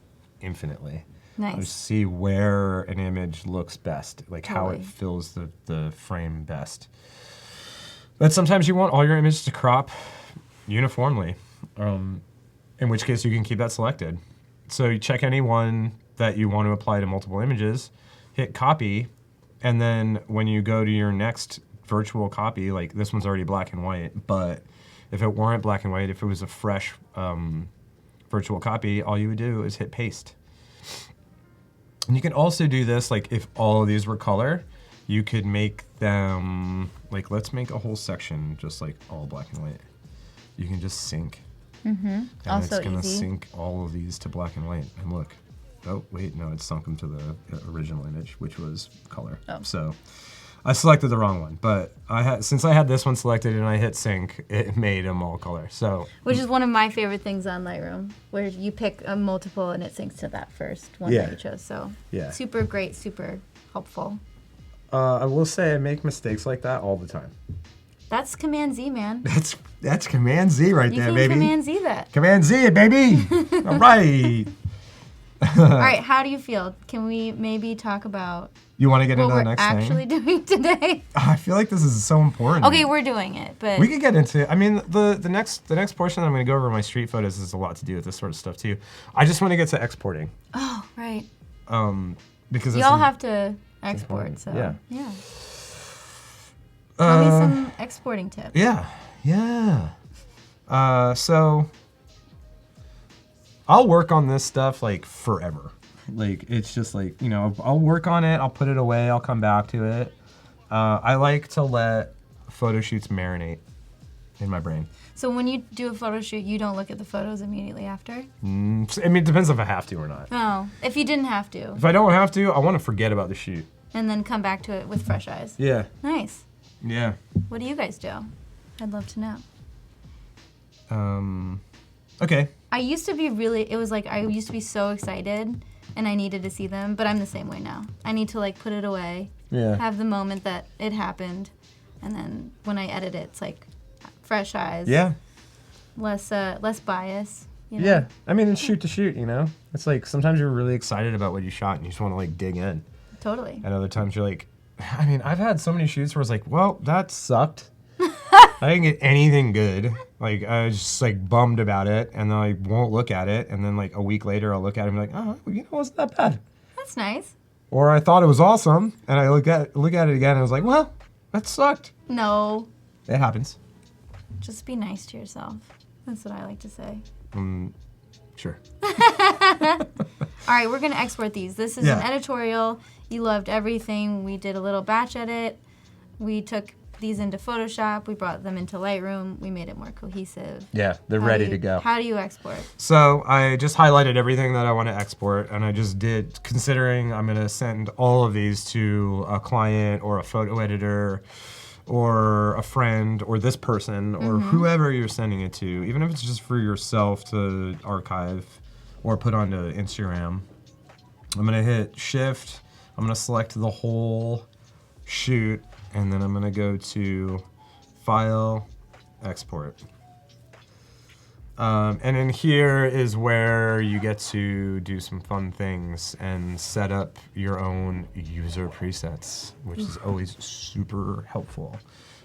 infinitely. nice. I'll just see where an image looks best, like how it Totally. fills the frame best. But sometimes you want all your images to crop uniformly, in which case you can keep that selected. So you check any one that you want to apply to multiple images, hit copy, and then when you go to your next virtual copy, like this one's already black and white, but if it weren't black and white, if it was a fresh virtual copy, all you would do is hit paste. And you can also do this, like if all of these were color, you could make them, like let's make a whole section just like all black and white. You can just sync. And Also it's gonna easy. sync all of these to black and white. And look, oh wait, no, it sunk them to the original image, which was color. Oh. So I selected the wrong one, but since I had this one selected and I hit sync, it made them all color. So Which is one of my favorite things on Lightroom, where you pick a multiple and it syncs to that first one Yeah. that you chose. So Yeah. super great, super helpful. I will say I make mistakes like that all the time. That's Command Z, man. That's Command Z right You there, can baby. Command Z that. Command Z it, baby. All right. All right, how do you feel? Can we maybe talk about You want to get what into the we're next actually thing? doing today? I feel like this is so important. Okay, we're doing it, but We could get into. I mean, the next portion I'm going to go over my street photos has a lot to do with this sort of stuff too. I just want to get to exporting. oh, right. Because You that's all have to export, important. so Yeah. Tell me some exporting tips. Yeah. So I'll work on this stuff like forever. Like it's just like, you know, I'll work on it, I'll put it away, I'll come back to it. I like to let photo shoots marinate in my brain. So when you do a photo shoot, you don't look at the photos immediately after? I mean, it depends if I have to or not. Oh, if you didn't have to, If I don't have to, I want to forget about the shoot. and then come back to it with fresh eyes. Yeah. Nice. Yeah. What do you guys do? I'd love to know. Okay. I used to be I used to be so excited and I needed to see them, but I'm the same way now. I need to like put it away, Yeah. have the moment that it happened, and then when I edit it, it's like fresh eyes. Yeah. Less bias. You know? Yeah. I mean, it's shoot to shoot, you know? It's like sometimes you're really excited about what you shot and you just want to like dig in. Totally. And other times you're like, I mean, I've had so many shoots where it's like, well, that sucked. I didn't get anything good. Like, I was just like bummed about it, and then I won't look at it, and then like a week later I'll look at it and be like, oh, you know, it wasn't that bad. That's nice. Or I thought it was awesome, and I look at it again, and I was like, well, that sucked. No, It happens. just be nice to yourself. That's what I like to say. Sure. All right, we're gonna export these. This is Yeah. an editorial. You loved everything. We did a little batch edit. We took these into Photoshop. We brought them into Lightroom. We made it more cohesive. Yeah, they're How ready do you- to go. How do you export? So I just highlighted everything that I want to export, and I just did, considering I'm going to send all of these to a client or a photo editor or a friend or this person or whoever you're sending it to, even if it's just for yourself to archive or put onto Instagram. I'm going to hit Shift. I'm going to select the whole shoot, and then I'm going to go to File, Export. And in here is where you get to do some fun things and set up your own user presets, which is always super helpful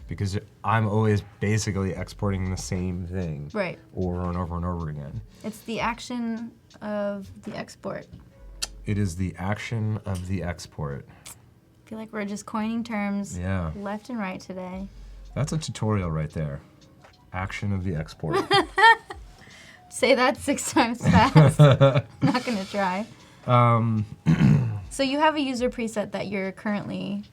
because I'm always basically exporting the same thing Right. over and over and over again. It's the action of the export. It is the action of the export. I feel like we're just coining terms Yeah. left and right today. That's a tutorial right there. Action of the export. Say that 6 times fast. Not gonna try. So you have a user preset that you're currently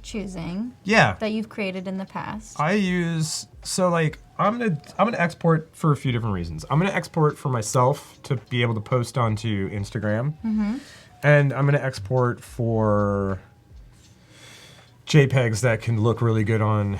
choosing. Yeah. That you've created in the past. I use, so like, I'm gonna export for a few different reasons. I'm gonna export for myself to be able to post onto Instagram. And I'm gonna export for JPEGs that can look really good on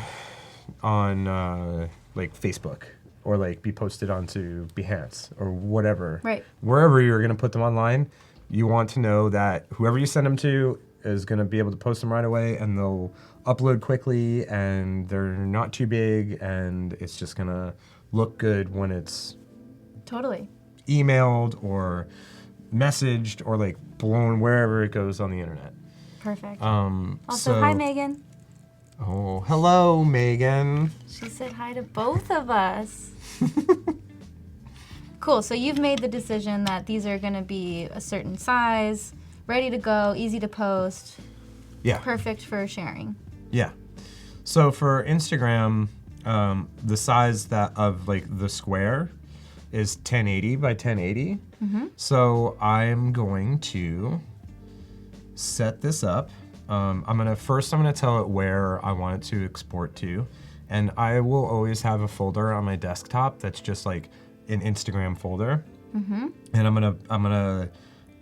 like Facebook or like be posted onto Behance or whatever. Right. Wherever you're gonna put them online, you want to know that whoever you send them to is gonna be able to post them right away and they'll upload quickly and they're not too big and it's just gonna look good when it's Totally. emailed or messaged or like blown wherever it goes on the internet. Perfect. Also, Also, hi, Megan. Oh, hello, Megan. She said hi to both of us. Cool. So you've made the decision that these are going to be a certain size, ready to go, easy to post, Yeah. perfect for sharing. Yeah. So for Instagram, the size that of like the square is 1080 by 1080. So I'm going to set this up. I'm gonna tell it where I want it to export to, and I will always have a folder on my desktop that's just like an Instagram folder, and I'm gonna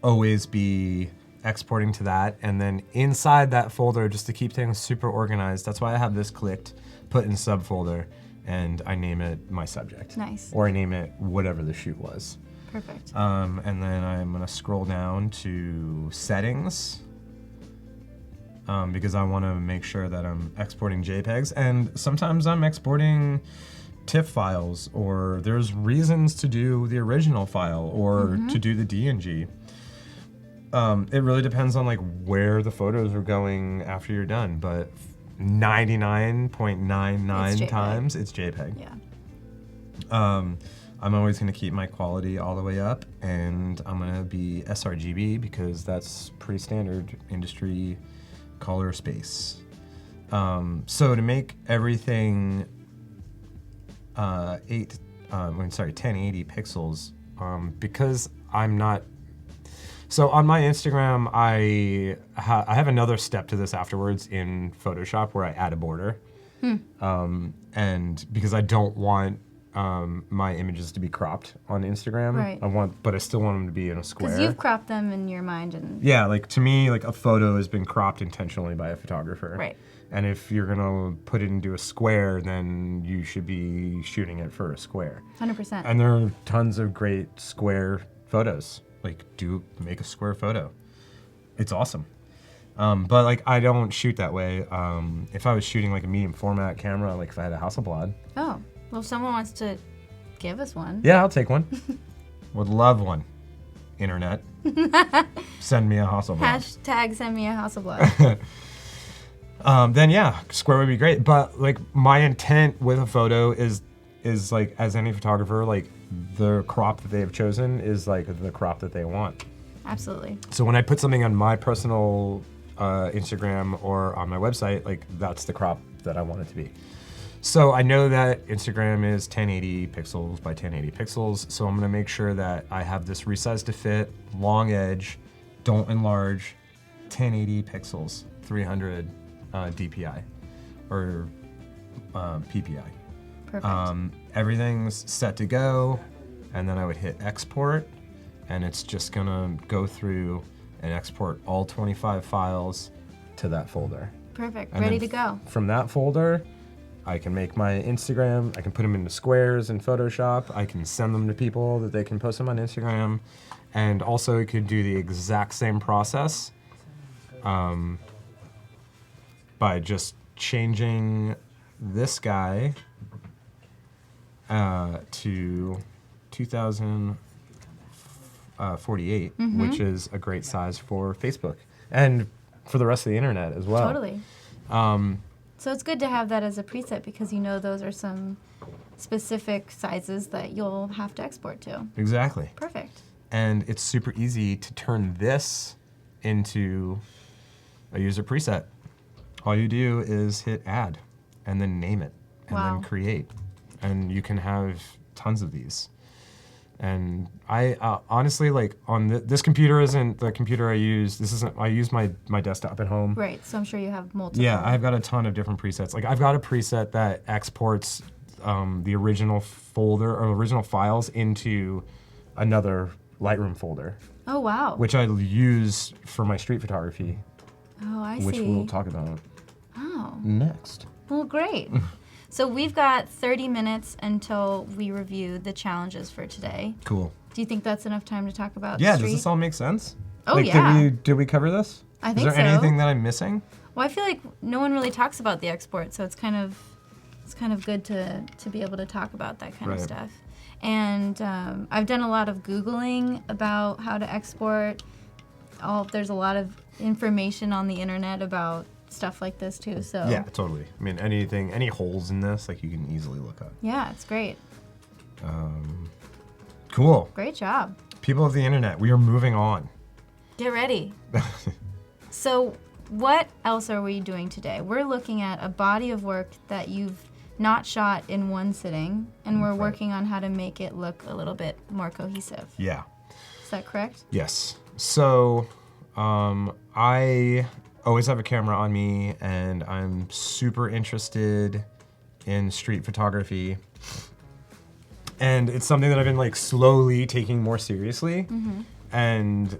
always be exporting to that, and then inside that folder, just to keep things super organized, that's why I have this clicked, put in subfolder, and I name it my subject. Nice. Or I name it whatever the shoot was. Perfect. And then I'm gonna scroll down to settings, because I wanna make sure that I'm exporting JPEGs, and sometimes I'm exporting TIFF files, or there's reasons to do the original file, or to do the DNG. It really depends on like where the photos are going after you're done, but 99.99 times it's JPEG. Yeah. I'm always gonna keep my quality all the way up, and I'm gonna be sRGB because that's pretty standard industry color space. So to make everything 1080 pixels, because I'm not. So on my Instagram, I have another step to this afterwards in Photoshop where I add a border, and because I don't want my images to be cropped on Instagram, Right. but I still want them to be in a square. Because you've cropped them in your mind and... Yeah, like to me, like a photo has been cropped intentionally by a photographer. Right. And if you're gonna put it into a square, then you should be shooting it for a square. 100%. And there are tons of great square photos. Like, make a square photo. It's awesome. But like, I don't shoot that way. If I was shooting like a medium format camera, like if I had a Hasselblad. Oh, well, if someone wants to give us one. Yeah, I'll take one. Would love one. Internet. Send me a Hasselblad. Hashtag send me a Hasselblad. Then yeah, square would be great. But like my intent with a photo is like, as any photographer, like the crop that they have chosen is like the crop that they want. Absolutely. So when I put something on my personal Instagram or on my website, like that's the crop that I want it to be. So I know that Instagram is 1080 pixels by 1080 pixels. So I'm gonna make sure that I have this resize to fit, long edge, don't enlarge, 1080 pixels, 300 DPI or PPI. Perfect. Everything's set to go, and then I would hit export, and it's just gonna go through and export all 25 files to that folder. Perfect. And Ready then to go. From that folder, I can make my Instagram, I can put them into squares in Photoshop, I can send them to people that they can post them on Instagram, and also you could do the exact same process by just changing this guy to 2048, which is a great size for Facebook and for the rest of the internet as well. Totally. So it's good to have that as a preset because you know those are some specific sizes that you'll have to export to. Exactly. Perfect. And it's super easy to turn this into a user preset. All you do is hit add and then name it and then create. And you can have tons of these. And I honestly, like on this computer isn't the computer I use. I use my desktop at home. Right, so I'm sure you have multiple. Yeah, I've got a ton of different presets. Like I've got a preset that exports the original folder or original files into another Lightroom folder. Oh, wow. Which I use for my street photography. Oh, I see. Which we'll talk about next. Well, great. So we've got 30 minutes until we review the challenges for today. Cool. Do you think that's enough time to talk about Yeah, street? does this all make sense? Oh, like, yeah. Did we cover this? I think so. Is there anything that I'm missing? Well, I feel like no one really talks about the export, so it's kind of good to be able to talk about that kind of stuff. And I've done a lot of Googling about how to export. There's a lot of information on the internet about stuff like this too. So yeah, totally. I mean, any holes in this, like you can easily look up. Yeah, it's great. Cool. Great job. People of the internet, we are moving on. Get ready. So what else are we doing today? We're looking at a body of work that you've not shot in one sitting, and we're working on how to make it look a little bit more cohesive. Yeah. Is that correct? Yes. So I always have a camera on me, and I'm super interested in street photography. And it's something that I've been like slowly taking more seriously. And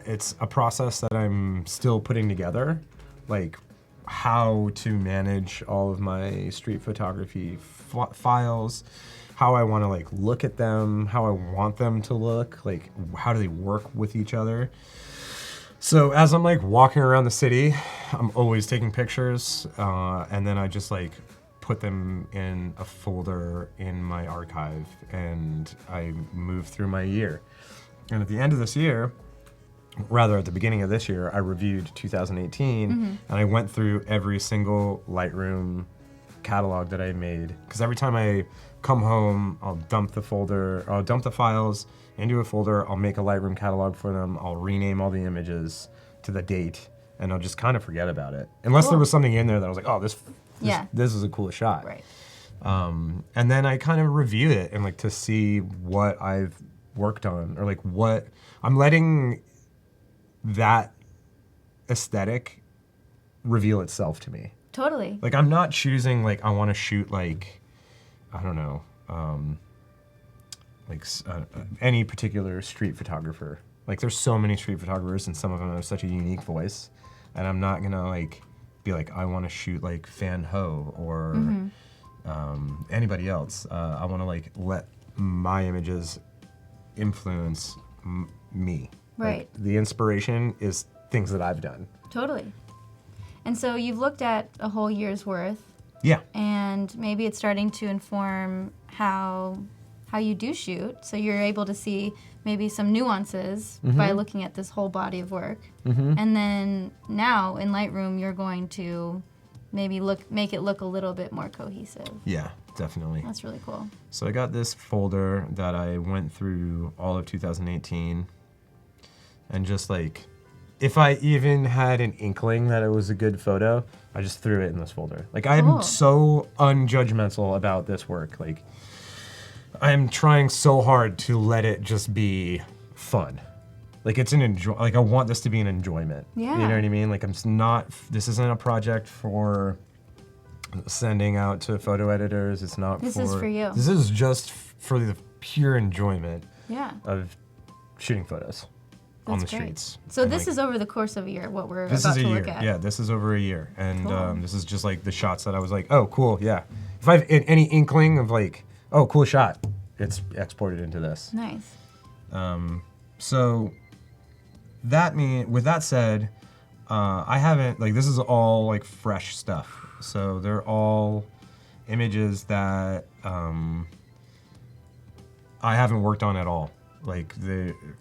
it's a process that I'm still putting together, like how to manage all of my street photography files, how I want to like look at them, how I want them to look, like how do they work with each other. So as I'm like walking around the city, I'm always taking pictures, and then I just like put them in a folder in my archive, and I move through my year. And at the end of this year, rather at the beginning of this year, I reviewed 2018, and I went through every single Lightroom catalog that I made. Because every time I come home, I'll dump the files into a folder, I'll make a Lightroom catalog for them, I'll rename all the images to the date, and I'll just kind of forget about it. Unless there was something in there that I was like, oh, this is a cool shot. Right. And then I kind of review it and like to see what I've worked on, or like what I'm letting that aesthetic reveal itself to me. Totally. Like I'm not choosing like I want to shoot like, I don't know, any particular street photographer. Like there's so many street photographers and some of them have such a unique voice, and I'm not gonna like be like I want to shoot like Fan Ho or anybody else. I want to like let my images influence me. Right. Like, the inspiration is things that I've done. Totally. And so you've looked at a whole year's worth. Yeah. And maybe it's starting to inform how you do shoot. So you're able to see maybe some nuances by looking at this whole body of work. And then now in Lightroom, you're going to maybe make it look a little bit more cohesive. Yeah, definitely. That's really cool. So I got this folder that I went through all of 2018, and just like, if I even had an inkling that it was a good photo, I just threw it in this folder. Like I'm so unjudgmental about this work. Like I'm trying so hard to let it just be fun. Like it's like I want this to be an enjoyment. Yeah. You know what I mean? Like this isn't a project for sending out to photo editors. It's not This is for you. This is just for the pure enjoyment of shooting photos on the streets. So this is over the course of a year, what we're this about is a to year. look at. Yeah, this is over a year. And Cool. This is just like the shots that I was like, oh, cool, yeah. If I have any inkling of like, oh, cool shot, it's exported into this. Nice. So with that said, I haven't, like, this is all like fresh stuff. So they're all images that I haven't worked on at all. Like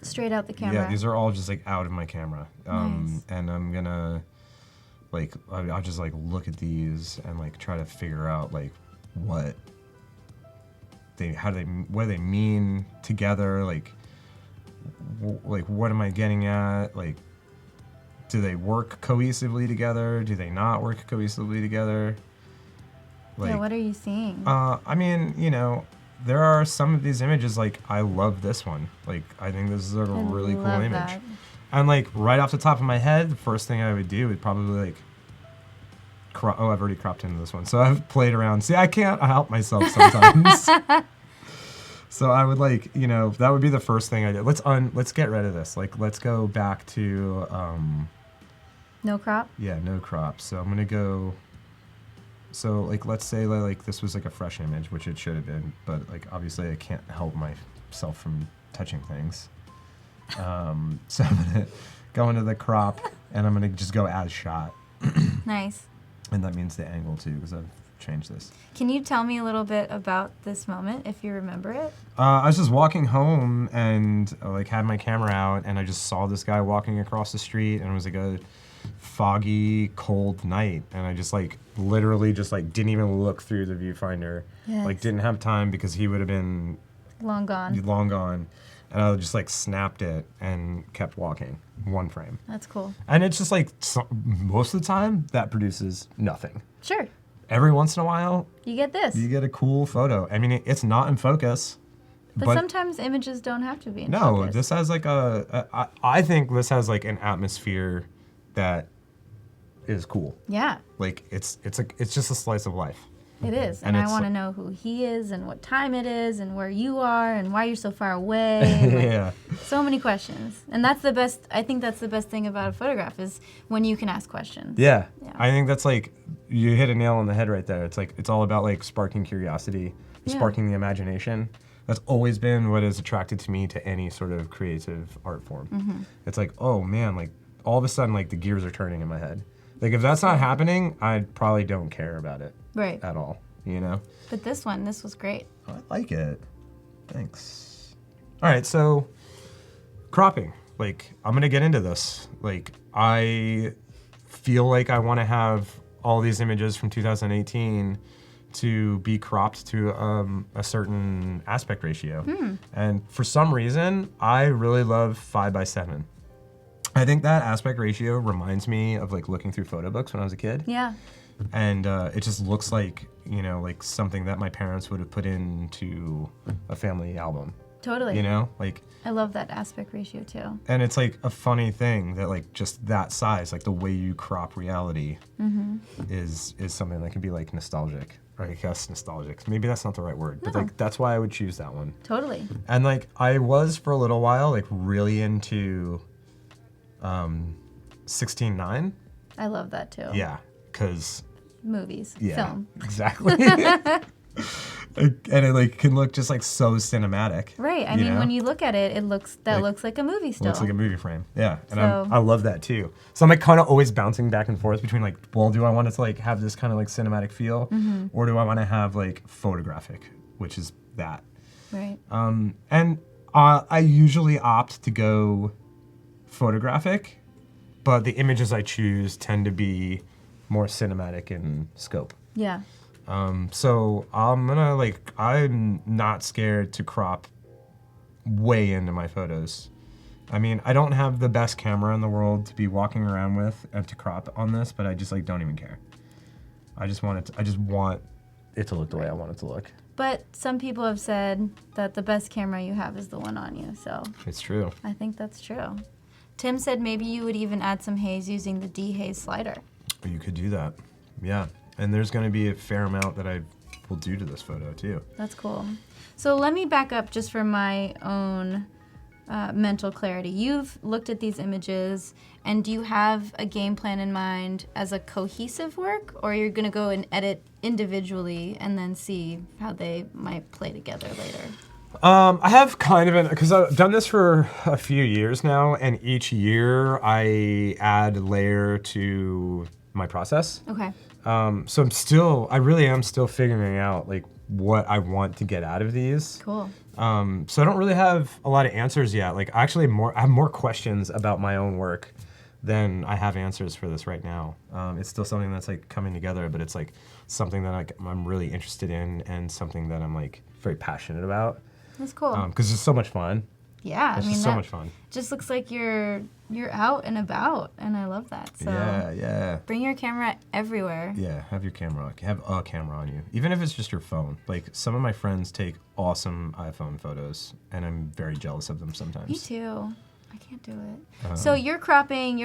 straight out the camera. Yeah, these are all just like out of my camera. Nice. And I'm gonna like I'll just like look at these and like try to figure out like what they mean together. Like what am I getting at? Like, do they work cohesively together? Do they not work cohesively together? Like, yeah, what are you seeing? I mean, you know, there are some of these images, like, I love this one. Like, I think this is a really cool image. That. And, like, right off the top of my head, the first thing I would do would probably, like, oh, I've already cropped into this one. So I've played around. See, I can't help myself sometimes. So I would, like, you know, that would be the first thing I did. Let's get rid of this. Like, let's go back to... no crop? Yeah, no crop. So I'm going to go... So, like, let's say, like, this was, like, a fresh image, which it should have been, but, like, obviously I can't help myself from touching things. So I'm going to go into the crop, and I'm going to just go as shot. Nice. And that means the angle, too, because I've changed this. Can you tell me a little bit about this moment, if you remember it? I was just walking home, and, like, had my camera out, and I just saw this guy walking across the street, and it was, like, a foggy, cold night, and I just like literally just like didn't even look through the viewfinder. Yes. Like didn't have time because he would have been long gone. And I just like snapped it and kept walking, one frame. That's cool. And it's just like most of the time that produces nothing. Sure. Every once in a while you get this. You get a cool photo. I mean, it's not in focus. But sometimes images don't have to be in focus. No, this has like I think this has like an atmosphere that is cool. Yeah. Like it's just a slice of life. It is. And I want to know who he is and what time it is and where you are and why you're so far away. And yeah. So many questions. And that's the best, I think that's the best thing about a photograph is when you can ask questions. Yeah. Yeah. I think that's like, you hit a nail on the head right there. It's like, it's all about like sparking curiosity, sparking the imagination. That's always been what has attracted to me to any sort of creative art form. Mm-hmm. It's like, oh man, like all of a sudden like the gears are turning in my head. Like if that's not happening, I probably don't care about it. Right. At all, you know? But this was great. I like it. Thanks. All right, so cropping. Like, I'm going to get into this. Like, I feel like I want to have all these images from 2018 to be cropped to a certain aspect ratio. And for some reason, I really love 5:7. I think that aspect ratio reminds me of like looking through photo books when I was a kid. Yeah. And it just looks like, you know, like something that my parents would have put into a family album. Totally. You know, like. I love that aspect ratio too. And it's like a funny thing that like just that size, like the way you crop reality is something that can be like nostalgic. Or I guess nostalgic. Maybe that's not the right word, but like that's why I would choose that one. Totally. And like I was for a little while like really into 16:9. I love that too. Yeah, because movies, yeah, film. Exactly. And it like can look just like so cinematic. Right. I mean, when you look at it, it looks like a movie still. Looks like a movie frame. Yeah. And So, I love that too. So I'm like kind of always bouncing back and forth between like, well, do I want it to like have this kind of like cinematic feel, or do I want to have like photographic, which is that. right. And I usually opt to go photographic, but the images I choose tend to be more cinematic in scope. Yeah. So I'm not scared to crop way into my photos. I mean, I don't have the best camera in the world to be walking around with and to crop on this, but I just like don't even care. I just want it to look the way I want it to look. But some people have said that the best camera you have is the one on you, so. It's true. I think that's true. Tim said maybe you would even add some haze using the dehaze slider. You could do that. Yeah. And there's going to be a fair amount that I will do to this photo too. That's cool. So let me back up just for my own mental clarity. You've looked at these images, and do you have a game plan in mind as a cohesive work, or you're going to go and edit individually and then see how they might play together later? I have kind of because I've done this for a few years now, and each year I add layer to my process. Okay. So I really am still figuring out like what I want to get out of these. Cool. So I don't really have a lot of answers yet. Like actually I have more questions about my own work than I have answers for this right now. It's still something that's like coming together, but it's like something that I'm really interested in and something that I'm like very passionate about. That's cool. Because it's so much fun. Yeah, It's I mean just so that much fun. just looks like you're out and about, and I love that. So Yeah. bring your camera everywhere. Yeah, have a camera on you. Even if it's just your phone. Like some of my friends take awesome iPhone photos and I'm very jealous of them sometimes. Me too. I can't do it. So you're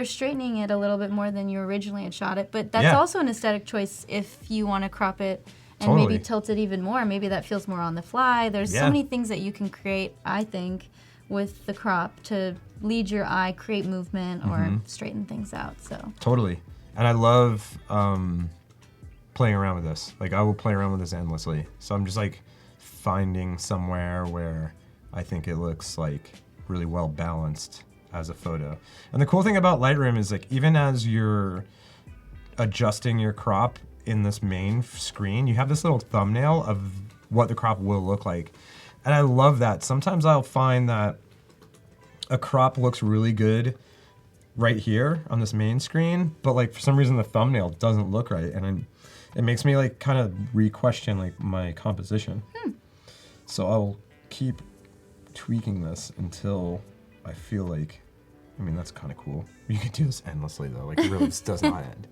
straightening it a little bit more than you originally had shot it, but that's also an aesthetic choice if you want to crop it and maybe tilt it even more. Maybe that feels more on the fly. There's so many things that you can create, I think, with the crop to lead your eye, create movement, or straighten things out. So Totally. And I love playing around with this. Like I will play around with this endlessly. So I'm just like finding somewhere where I think it looks like really well balanced as a photo. And the cool thing about Lightroom is like even as you're adjusting your crop in this main screen, you have this little thumbnail of what the crop will look like. And I love that. Sometimes I'll find that a crop looks really good right here on this main screen, but like for some reason the thumbnail doesn't look right, and it makes me like kind of re-question like my composition. So I'll keep tweaking this until I feel like, I mean that's kind of cool. You can do this endlessly though, like it really just does not end.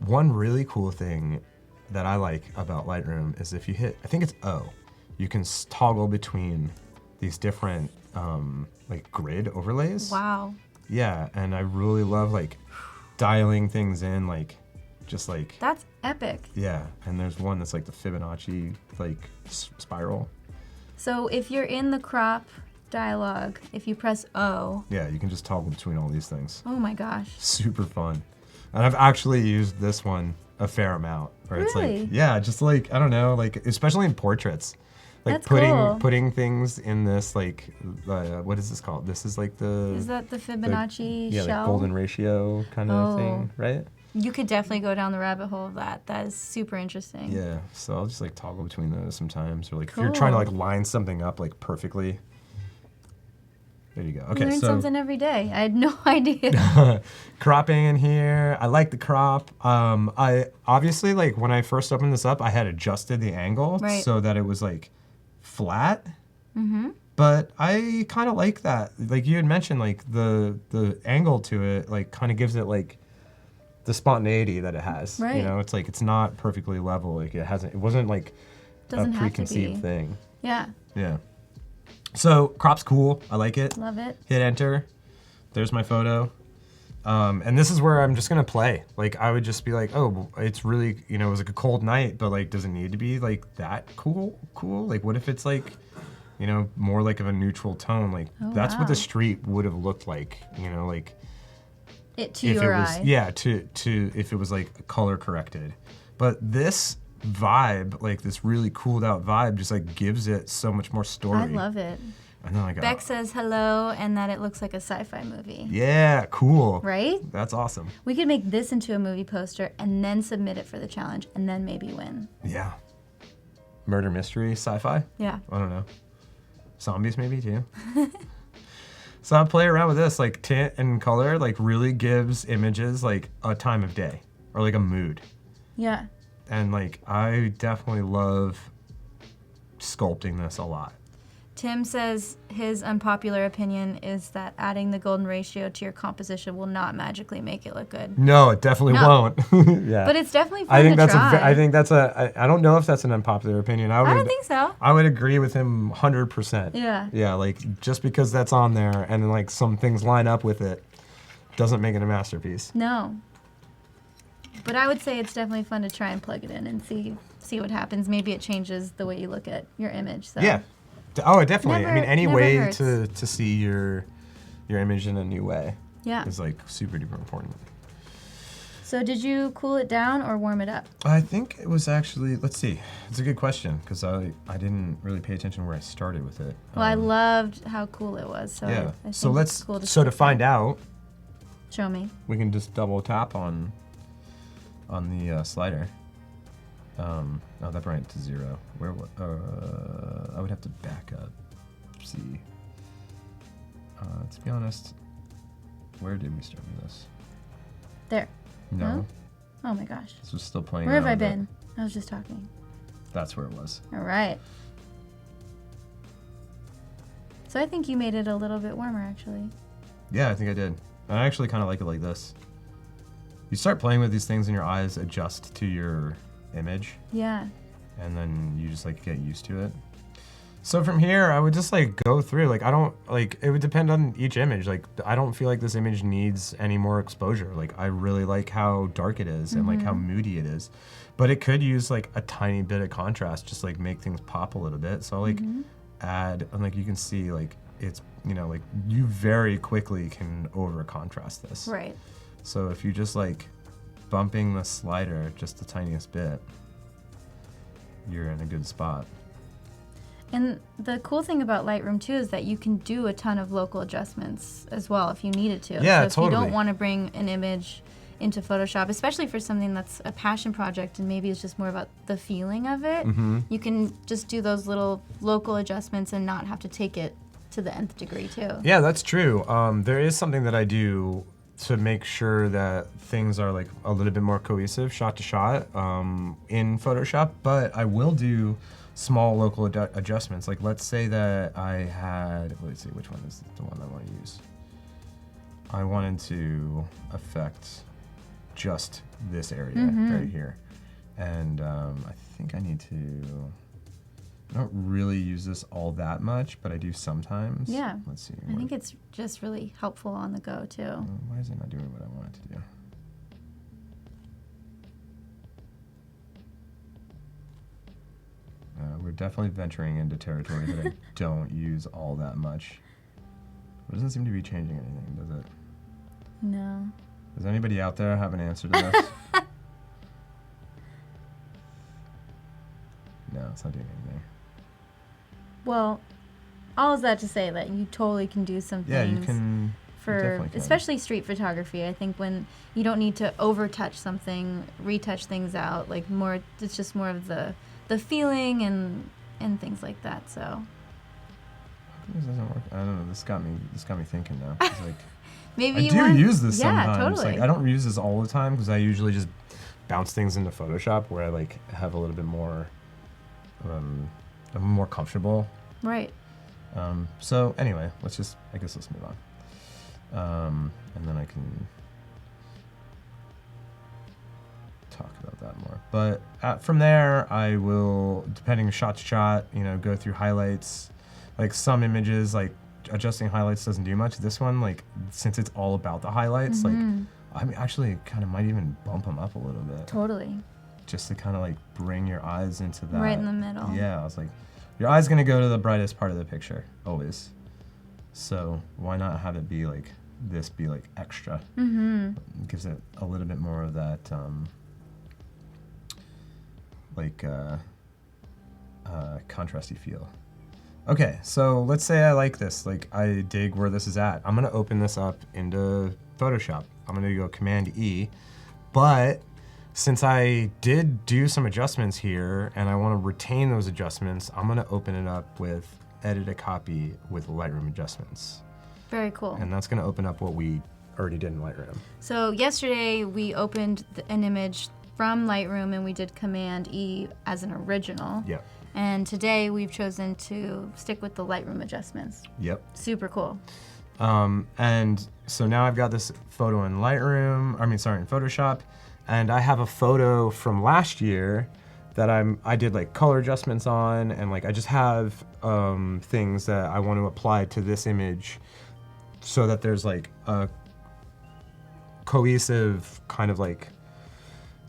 One really cool thing that I like about Lightroom is if you hit, I think it's O, you can toggle between these different like grid overlays. wow. Yeah, and I really love like dialing things in, like just like That's epic. yeah. And there's one that's like the Fibonacci like spiral. So if you're in the crop dialog, if you press O, Yeah, you can just toggle between all these things. oh my gosh. Super fun. And I've actually used this one a fair amount. Where it's Really? like, yeah, just like I don't know, like especially in portraits. Like That's cool. putting things in this like what is this called? This is like the Is that the Fibonacci yeah, shell? like golden ratio kind of thing, right? You could definitely go down the rabbit hole of that. That is super interesting. Yeah. So I'll just like toggle between those sometimes, or like if you're trying to like line something up like perfectly. There you go. Okay, You learn so something every day. I had no idea. cropping in here. I like the crop. I obviously like when I first opened this up, I had adjusted the angle so that it was like flat. But I kind of like that. Like you had mentioned, like the angle to it, like kind of gives it like the spontaneity that it has. Right. You know, it's like it's not perfectly level. Like it wasn't like Doesn't a have to preconceived be. thing. Yeah, Yeah. So crop's cool. I like it. love it. Hit enter. There's my photo. And this is where I'm just gonna play. Like I would just be like, oh, it's really, you know, it was like a cold night, but like, does it need to be like that cool? Like, what if it's like, you know, more like of a neutral tone? Like that's what the street would have looked like, you know, like It to if your it was, eye. yeah, to if it was like color corrected. But this vibe, like this really cooled out vibe, just like gives it so much more story. I love it. And then like, Beck says hello and that it looks like a sci-fi movie. yeah, cool. Right? That's awesome. We could make this into a movie poster and then submit it for the challenge and then maybe win. Yeah. Murder mystery, sci-fi. Yeah. I don't know. Zombies maybe too. So I play around with this, like tint and color, like really gives images like a time of day or like a mood. Yeah. And like I definitely love sculpting this a lot. Tim says his unpopular opinion is that adding the golden ratio to your composition will not magically make it look good. No, it definitely No. won't. Yeah. But it's definitely fun to try. I think that's I don't know if that's an unpopular opinion. I don't think so. I would agree with him 100%. Yeah. Yeah, like just because that's on there and then like some things line up with it doesn't make it a masterpiece. No. But I would say it's definitely fun to try and plug it in and see what happens. Maybe it changes the way you look at your image. So. Yeah. Oh, definitely. I mean, any Never way hurts. to see your image in a new way Yeah. is like super duper important. So did you cool it down or warm it up? I think it was actually, let's see. It's a good question because I didn't really pay attention where I started with it. Well, I loved how cool it was. So Yeah. I think So it's let's cool to find out, show me. we can just double tap on on the slider. Oh, that brought it to 0. Where? I would have to back up. See. To be honest, where did we start with this? There. No. Huh? Oh my gosh. This was still playing. Where have I been? I was just talking. That's where it was. All right. So I think you made it a little bit warmer, actually. Yeah, I think I did. I actually kind of like it like this. You start playing with these things and your eyes adjust to your image. Yeah. And then you just like get used to it. So from here, I would just like go through. Like I don't like. It would depend on each image. Like I don't feel like this image needs any more exposure. Like I really like how dark it is and like how moody it is, but it could use like a tiny bit of contrast, just like make things pop a little bit. So like add, and like you can see like it's, you know, like you very quickly can over contrast this. Right. So if you just like bumping the slider just the tiniest bit, you're in a good spot. And the cool thing about Lightroom too is that you can do a ton of local adjustments as well if you needed to. Yeah, so if totally. you don't want to bring an image into Photoshop, especially for something that's a passion project and maybe it's just more about the feeling of it, you can just do those little local adjustments and not have to take it to the nth degree too. Yeah, that's true. There is something that I do to make sure that things are like a little bit more cohesive shot to shot in Photoshop, but I will do small local adjustments. Like let's say that I had, let's see, which one is the one I want to use? I wanted to affect just this area right here. And I think I need to, I don't really use this all that much, but I do sometimes. Yeah. Let's see. I think it's just really helpful on the go too. Why is it not doing what I want it to do? We're definitely venturing into territory that I don't use all that much. It doesn't seem to be changing anything, does it? No. Does anybody out there have an answer to this? No, it's not doing anything. Well, all is that to say that you totally can do some Yeah, things you can. for definitely can. especially street photography. I think when you don't need to overtouch something, retouch things out, like more, it's just more of the feeling and things like that. So This doesn't work. I don't know. This got me thinking now. It's like maybe I you do want, use this yeah, sometimes. totally. Like I don't use this all the time because I usually just bounce things into Photoshop where I like have a little bit more. I'm more comfortable. Right. So anyway, I guess let's move on. And then I can talk about that more. But from there, I will, depending shot to shot, you know, go through highlights. Like some images, like adjusting highlights doesn't do much. This one, like since it's all about the highlights, like I mean, actually, kind of might even bump them up a little bit. Totally. Just to kind of like bring your eyes into that. Right in the middle. Yeah, I was like, your eye's gonna go to the brightest part of the picture always. So why not have it be like this? Be like extra. It gives it a little bit more of that, contrasty feel. Okay, so let's say I like this. Like I dig where this is at. I'm gonna open this up into Photoshop. I'm gonna go Command E, but since I did do some adjustments here and I want to retain those adjustments, I'm going to open it up with Edit a Copy with Lightroom adjustments. Very cool. And that's going to open up what we already did in Lightroom. So yesterday we opened an image from Lightroom and we did Command E as an original. Yep. And today we've chosen to stick with the Lightroom adjustments. Yep. Super cool. And so now I've got this photo in Lightroom, in Photoshop. And I have a photo from last year that I did like color adjustments on, and like I just have things that I want to apply to this image so that there's like a cohesive kind of like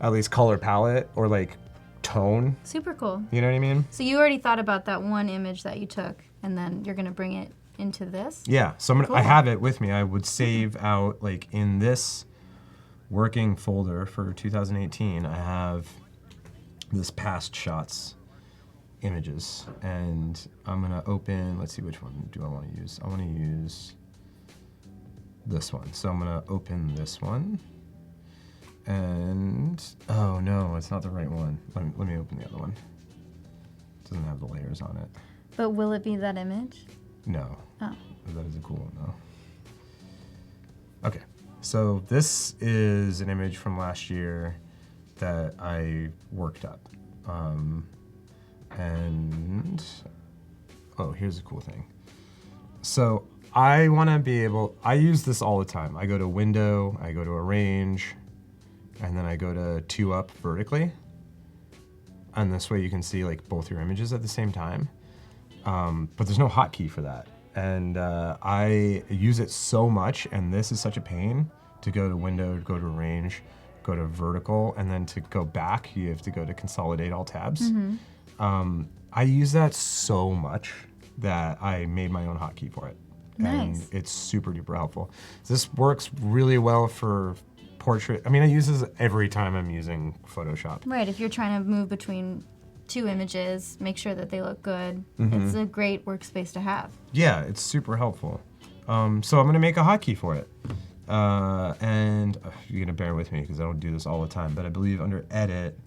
at least color palette or like tone. Super cool. You know what I mean? So you already thought about that one image that you took, and then you're gonna bring it into this? Yeah, so Cool. I have it with me. I would save out like in this working folder for 2018, I have this past shots images, and I'm gonna open, let's see, which one do I want to use? I want to use this one. So I'm gonna open this one, And, oh no, it's not the right one. Let me open the other one. It doesn't have the layers on it. But will it be that image? No. Oh. That is a cool one though. Okay, so this is an image from last year that I worked up. And, oh, here's a cool thing. So I want to be able, I use this all the time. I go to Window, I go to Arrange, and then I go to 2 up vertically. And this way you can see like both your images at the same time. But there's no hotkey for that. And I use it so much, and this is such a pain to go to Window, go to Arrange, go to Vertical, and then to go back, you have to go to Consolidate all tabs. I use that so much that I made my own hotkey for it. Nice. And it's super duper helpful. This works really well for portrait. I mean, I use this every time I'm using Photoshop. Right, if you're trying to move between 2 images, make sure that they look good. It's a great workspace to have. Yeah, it's super helpful. So I'm gonna make a hotkey for it. And you're gonna bear with me because I don't do this all the time, but I believe under Edit,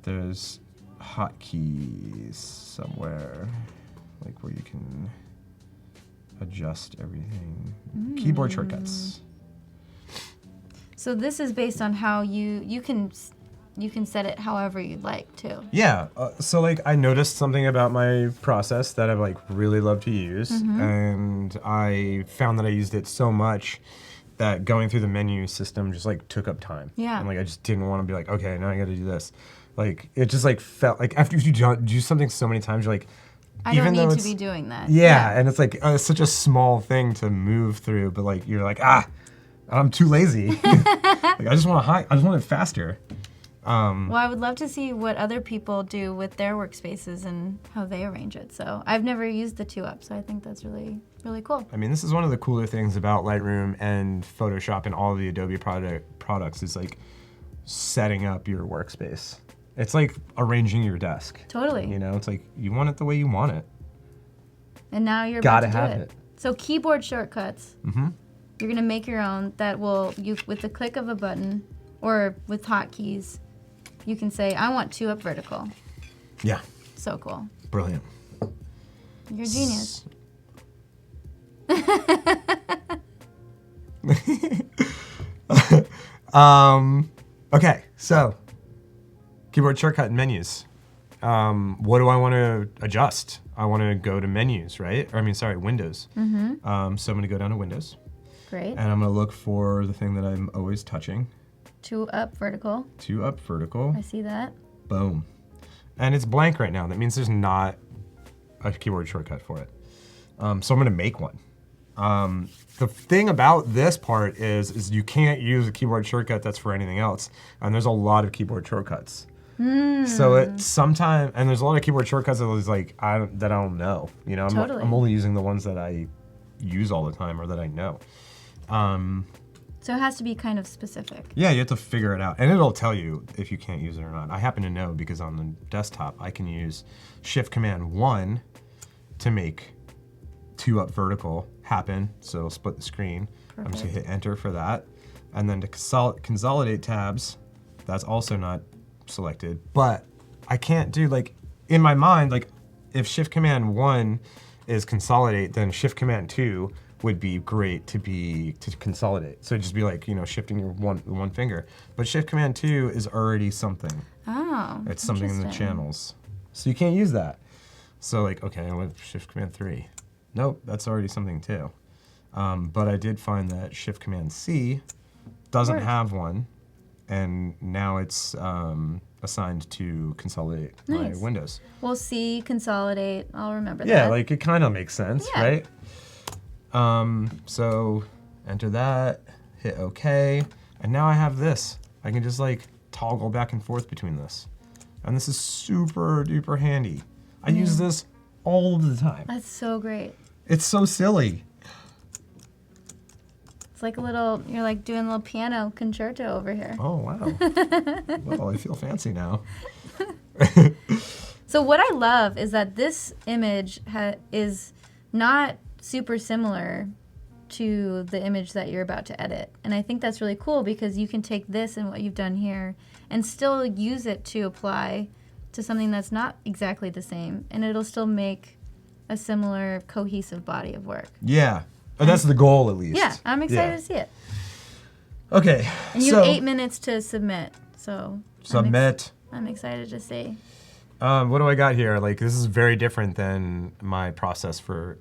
there's hotkeys somewhere, like where you can adjust everything. Keyboard shortcuts. So this is based on how you can set it however you'd like too. Yeah, so like I noticed something about my process that I've like really loved to use, and I found that I used it so much that going through the menu system just like took up time. Yeah. And like I just didn't want to be like, okay, now I got to do this. Like it just like felt like after you do something so many times, you're like, I don't need to be doing that. Yeah, and it's like such a small thing to move through, but like you're like, I'm too lazy. Like I just want it faster. Well, I would love to see what other people do with their workspaces and how they arrange it. So I've never used the 2 up, so I think that's really, really cool. I mean, this is one of the cooler things about Lightroom and Photoshop and all of the Adobe products is like setting up your workspace. It's like arranging your desk. Totally. You know, it's like you want it the way you want it. And now you're Gotta about to have do it. So keyboard shortcuts. You're gonna make your own that will with the click of a button or with hotkeys. You can say, I want 2 up vertical. Yeah. So cool. Brilliant. You're a genius. Okay, so keyboard shortcut and menus. What do I want to adjust? I want to go to menus, right? Or I mean, sorry, Windows. So I'm going to go down to Windows. Great. And I'm going to look for the thing that I'm always touching. 2 up vertical. 2 up vertical. I see that. Boom. And it's blank right now. That means there's not a keyboard shortcut for it. So I'm going to make one. The thing about this part is you can't use a keyboard shortcut that's for anything else. And there's a lot of keyboard shortcuts. So it sometimes, and there's a lot of keyboard shortcuts that is like I don't know. You know, Totally. I'm only using the ones that I use all the time or that I know. So it has to be kind of specific. Yeah, you have to figure it out, and it'll tell you if you can't use it or not. I happen to know because on the desktop I can use Shift-Command-1 to make 2 up vertical happen, so it'll split the screen. Perfect. I'm just gonna hit Enter for that, and then to consolidate tabs, that's also not selected, but I can't do like in my mind like if Shift-Command-1 is consolidate, then Shift-Command-2 would be great to consolidate. So it'd just be like, you know, shifting your one finger. But Shift-Command-2 is already something. Oh, it's something in the channels. So you can't use that. So like, okay, I went Shift-Command-3. Nope, that's already something too. But I did find that Shift-Command-C doesn't have one, and now it's assigned to consolidate my windows. Well, C, consolidate, I'll remember that. Yeah, like it kind of makes sense, Yeah. right? So enter that, hit OK, and now I have this. I can just like toggle back and forth between this. And this is super duper handy. I use this all the time. That's so great. It's so silly. It's like you're like doing a little piano concerto over here. Oh, wow. Well, I feel fancy now. So what I love is that this image is not super similar to the image that you're about to edit. And I think that's really cool because you can take this and what you've done here and still use it to apply to something that's not exactly the same, and it'll still make a similar cohesive body of work. Yeah. That's the goal, at least. Yeah, I'm excited to see it. Okay. And you have 8 minutes to submit, so... Submit. I'm excited to see. What do I got here? Like, this is very different than my process for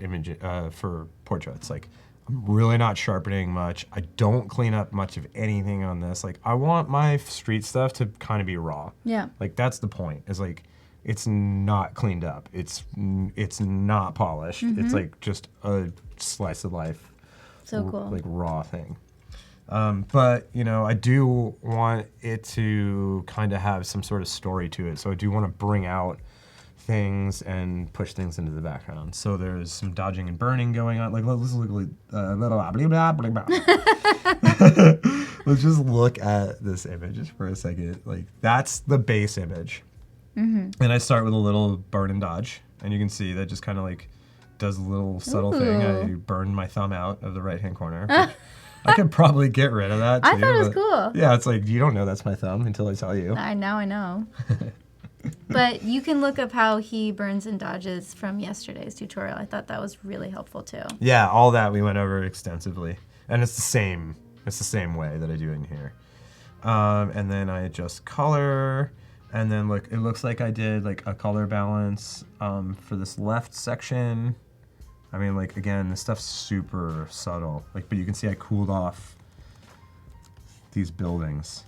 for portraits. Like, I'm really not sharpening much. I don't clean up much of anything on this. Like, I want my street stuff to kind of be raw. Yeah. Like, that's the point. Is like, it's not cleaned up. It's not polished. Mm-hmm. It's like just a slice of life. So cool. Like raw thing. But, you know, I do want it to kind of have some sort of story to it. So I do want to bring out things and push things into the background. So there's some dodging and burning going on. Like, let's look let's just look at this image just for a second. Like, that's the base image. Mm-hmm. And I start with a little burn and dodge. And you can see that just kind of like does a little subtle thing. I burn my thumb out of the right-hand corner. I could probably get rid of that too. I thought it was cool. Yeah, it's like, you don't know that's my thumb until I tell you. Now I know. But you can look up how he burns and dodges from yesterday's tutorial. I thought that was really helpful too. Yeah, all that we went over extensively. And it's the same way that I do it in here. And then I adjust color. And then look, it looks like I did like a color balance for this left section. I mean, like, again, this stuff's super subtle. Like, but you can see I cooled off these buildings.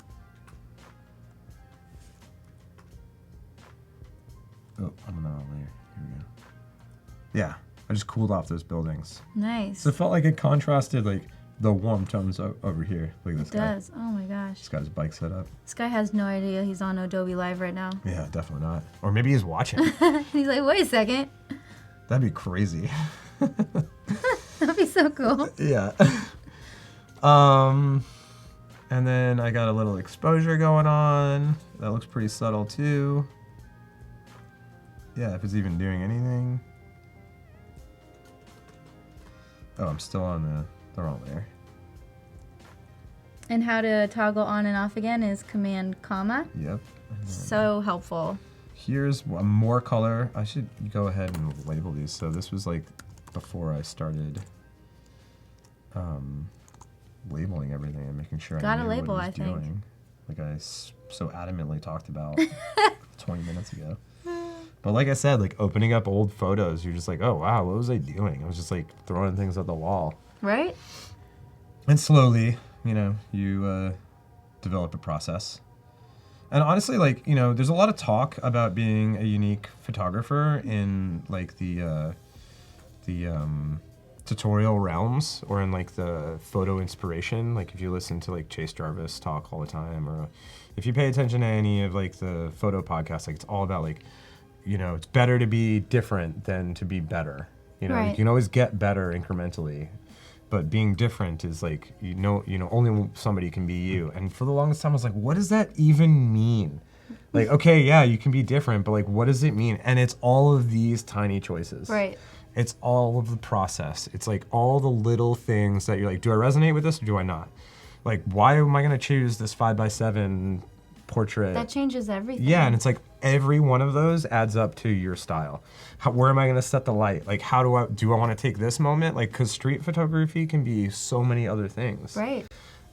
Oh, I'm on the wrong layer. Here we go. Yeah, I just cooled off those buildings. Nice. So it felt like it contrasted, like, the warm tones over here. Look at this guy. It does. Oh my gosh. He's got his bike set up. This guy has no idea he's on Adobe Live right now. Yeah, definitely not. Or maybe he's watching. He's like, wait a second. That'd be crazy. That'd be so cool. Yeah. And then I got a little exposure going on. That looks pretty subtle too. Yeah, if it's even doing anything. Oh, I'm still on the wrong layer. And how to toggle on and off again is Command comma. Yep. So helpful. Here's more color. I should go ahead and label these. So this was like before I started labeling everything and making sure I knew label, what I I was think. doing. Like I so adamantly talked about 20 minutes ago. But like I said, like opening up old photos, you're just like, oh wow, what was I doing? I was just like throwing things at the wall. Right? And slowly, you know, you develop a process. And honestly, like, you know, there's a lot of talk about being a unique photographer in like the tutorial realms or in like the photo inspiration. Like if you listen to like Chase Jarvis talk all the time, or if you pay attention to any of like the photo podcasts, like it's all about like, you know, it's better to be different than to be better. You know, right. You can always get better incrementally. But being different is like, you know, only somebody can be you. And for the longest time, I was like, what does that even mean? Like, okay, yeah, you can be different, but like, what does it mean? And it's all of these tiny choices. Right. It's all of the process. It's like all the little things that you're like, do I resonate with this or do I not? Like, why am I going to choose this 5x7 portrait? That changes everything. Yeah, and it's like every one of those adds up to your style. Where am I going to set the light? Like, how do I want to take this moment? Like, because street photography can be so many other things. Right.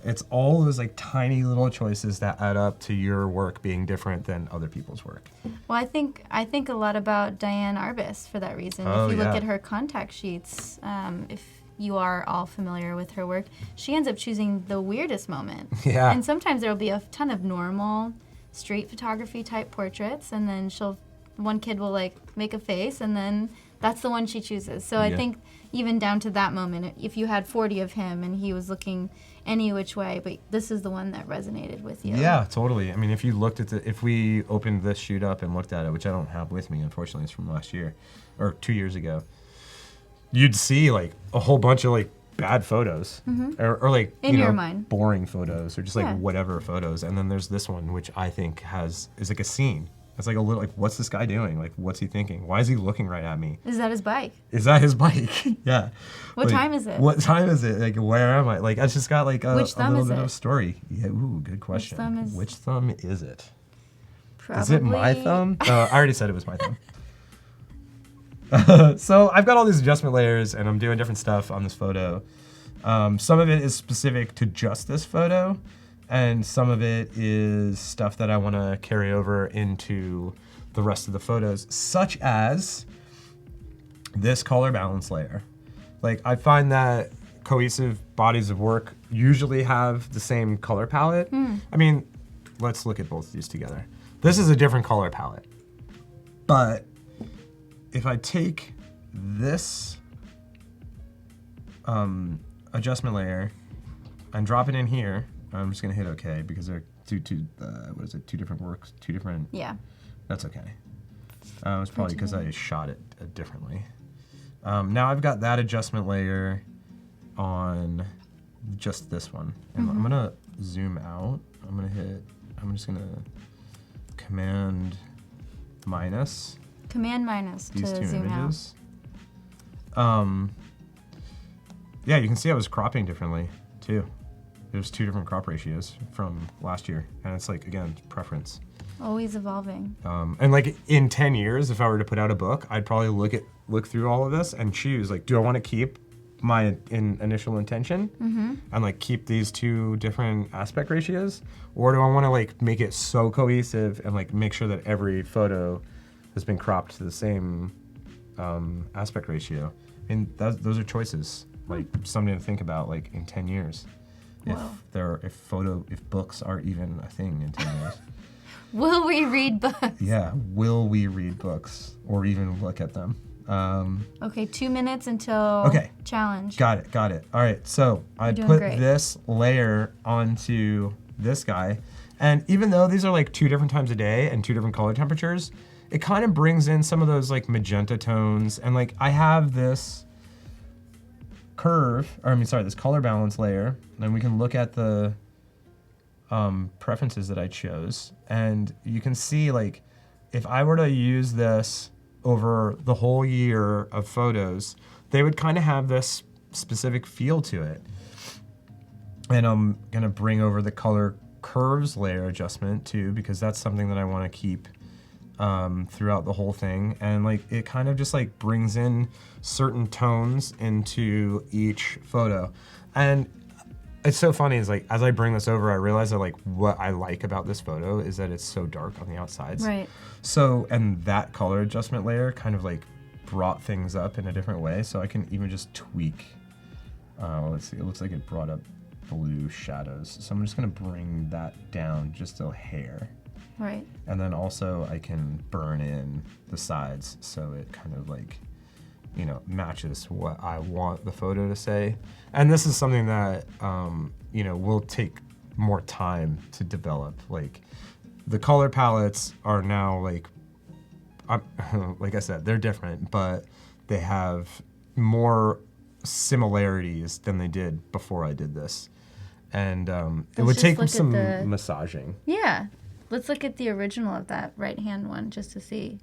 It's all those like tiny little choices that add up to your work being different than other people's work. Well, I think a lot about Diane Arbus for that reason. Oh, if you look yeah. at her contact sheets, if you are all familiar with her work, she ends up choosing the weirdest moment. Yeah. And sometimes there will be a ton of normal street photography type portraits, and then one kid will like make a face, and then that's the one she chooses. So I think even down to that moment, if you had 40 of him and he was looking any which way, but this is the one that resonated with you. Yeah, totally. I mean, if you looked at if we opened this shoot up and looked at it, which I don't have with me, unfortunately, it's from last year or 2 years ago, you'd see like a whole bunch of like bad photos, or like in your mind, boring photos, or just like Yeah. whatever photos. And then there's this one, which I think is like a scene. It's like a little, like, what's this guy doing? Like, what's he thinking? Why is he looking right at me? Is that his bike? Is that his bike? Yeah. What time is it? What time is it? Like, where am I? Like, I just got like a little bit of a story. Yeah, ooh, good question. Which thumb is it? Probably. Is it my thumb? I already said it was my thumb. So I've got all these adjustment layers and I'm doing different stuff on this photo. Some of it is specific to just this photo, and some of it is stuff that I want to carry over into the rest of the photos, such as this color balance layer. Like, I find that cohesive bodies of work usually have the same color palette. I mean, let's look at both of these together. This is a different color palette, but if I take this adjustment layer and drop it in here, I'm just gonna hit OK because they're two different works, two different. Yeah. That's okay. It's probably because I shot it differently. Now I've got that adjustment layer on just this one. And I'm gonna zoom out. I'm just gonna Command minus. Command minus these to two zoom images. Yeah, you can see I was cropping differently too. There's two different crop ratios from last year, and it's like, again, preference. Always evolving. And like in 10 years, if I were to put out a book, I'd probably look through all of this and choose, like, do I want to keep my initial intention and like keep these two different aspect ratios, or do I want to like make it so cohesive and like make sure that every photo has been cropped to the same aspect ratio? I mean, those are choices, like something to think about, like in 10 years. If books are even a thing in 10 years. Will we read books? Yeah, will we read books or even look at them? Okay, 2 minutes until challenge. Got it. All right, so I put this layer onto this guy, and even though these are like 2 different times a day and 2 different color temperatures, it kind of brings in some of those like magenta tones, and like I have this this color balance layer, and we can look at the preferences that I chose, and you can see, like, if I were to use this over the whole year of photos, they would kind of have this specific feel to it. And I'm gonna bring over the color curves layer adjustment too, because that's something that I want to keep throughout the whole thing. And like, it kind of just like brings in certain tones into each photo. And it's so funny, is like, as I bring this over, I realize that like what I like about this photo is that it's so dark on the outsides. Right. So, and that color adjustment layer kind of like brought things up in a different way. So I can even just tweak. Let's see, it looks like it brought up blue shadows. So I'm just gonna bring that down just a hair. Right. And then also I can burn in the sides so it kind of like, you know, matches what I want the photo to say. And this is something that, you know, will take more time to develop. Like, the color palettes are now like I said, they're different, but they have more similarities than they did before I did this. And it would take some massaging. Yeah. Let's look at the original of that right-hand one just to see.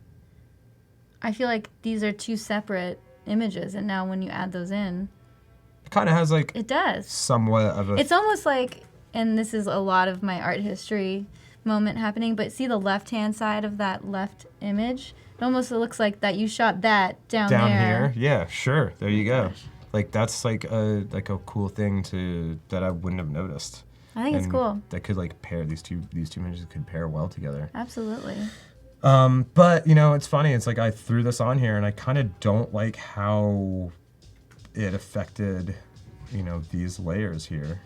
I feel like these are 2 separate images, and now when you add those in, it kind of has like, it does somewhat of a, it's almost like, and this is a lot of my art history moment happening, but see the left-hand side of that left image? It almost looks like that you shot that down there. Here. Yeah, sure. There you go. Like, that's like a cool thing that I wouldn't have noticed. I think it's cool. That could like pair these two images could pair well together. Absolutely. But you know, it's funny. It's like I threw this on here, and I kind of don't like how it affected, you know, these layers here.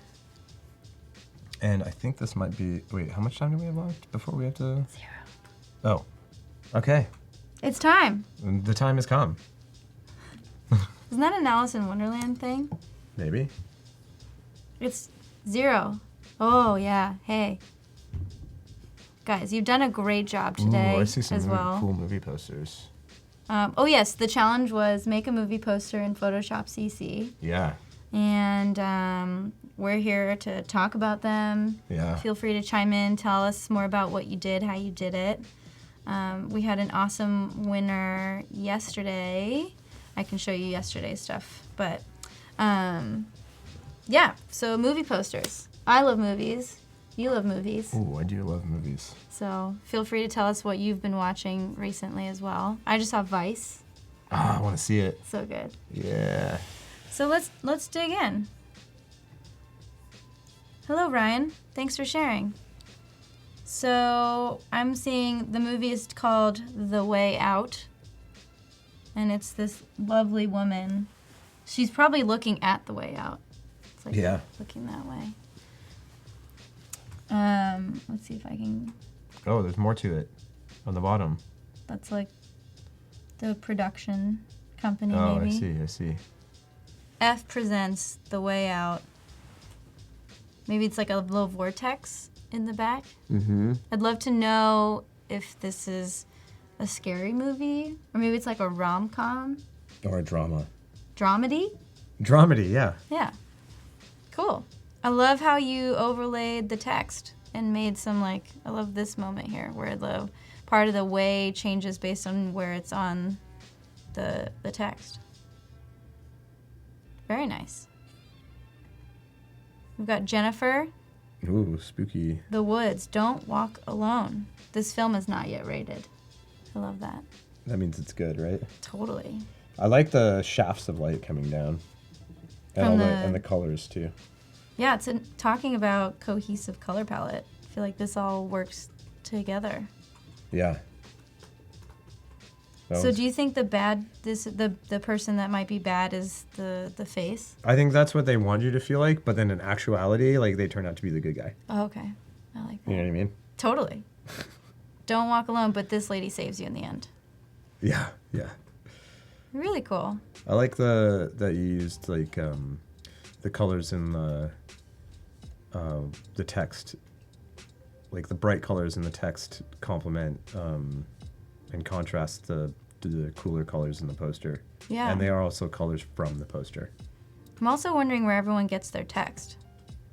And I think this might be. Wait, how much time do we have left before we have to? 0. Oh, okay. It's time. The time has come. Isn't that an Alice in Wonderland thing? Maybe. It's 0. Oh yeah. Hey. Guys, you've done a great job today. Ooh, I see some as well. Cool movie posters. Oh yes, the challenge was make a movie poster in Photoshop CC. Yeah. And we're here to talk about them. Yeah. Feel free to chime in, tell us more about what you did, how you did it. We had an awesome winner yesterday. I can show you yesterday's stuff. But, yeah, so movie posters. I love movies. You love movies. Ooh, I do love movies. So feel free to tell us what you've been watching recently as well. I just saw Vice. Ah, I want to see it. So good. Yeah. So let's dig in. Hello, Ryan. Thanks for sharing. So I'm seeing the movie is called The Way Out, and it's this lovely woman. She's probably looking at the way out. It's like looking that way. Let's see if I can. Oh, there's more to it on the bottom. That's like the production company, Oh, maybe. I see. F presents The Way Out. Maybe it's like a little vortex in the back. Mm-hmm. I'd love to know if this is a scary movie, or maybe it's like a rom-com. Or a drama. Dramedy? Dramedy, yeah. Yeah. Cool. I love how you overlaid the text and made some, like, I love this moment here where the part of the way changes based on where it's on the text. Very nice. We've got Jennifer. Ooh, spooky. The Woods. Don't Walk Alone. This film is not yet rated. I love that. That means it's good, right? Totally. I like the shafts of light coming down. And and the colors, too. Yeah, it's talking about cohesive color palette. I feel like this all works together. Yeah. So do you think the person that might be bad is the face? I think that's what they want you to feel like, but then in actuality, like, they turn out to be the good guy. Oh, okay. I like that. You know what I mean? Totally. Don't walk alone, but this lady saves you in the end. Yeah. Really cool. I like that you used, like, the colors in the text. Like, the bright colors in the text complement and contrast the cooler colors in the poster. Yeah. And they are also colors from the poster. I'm also wondering where everyone gets their text.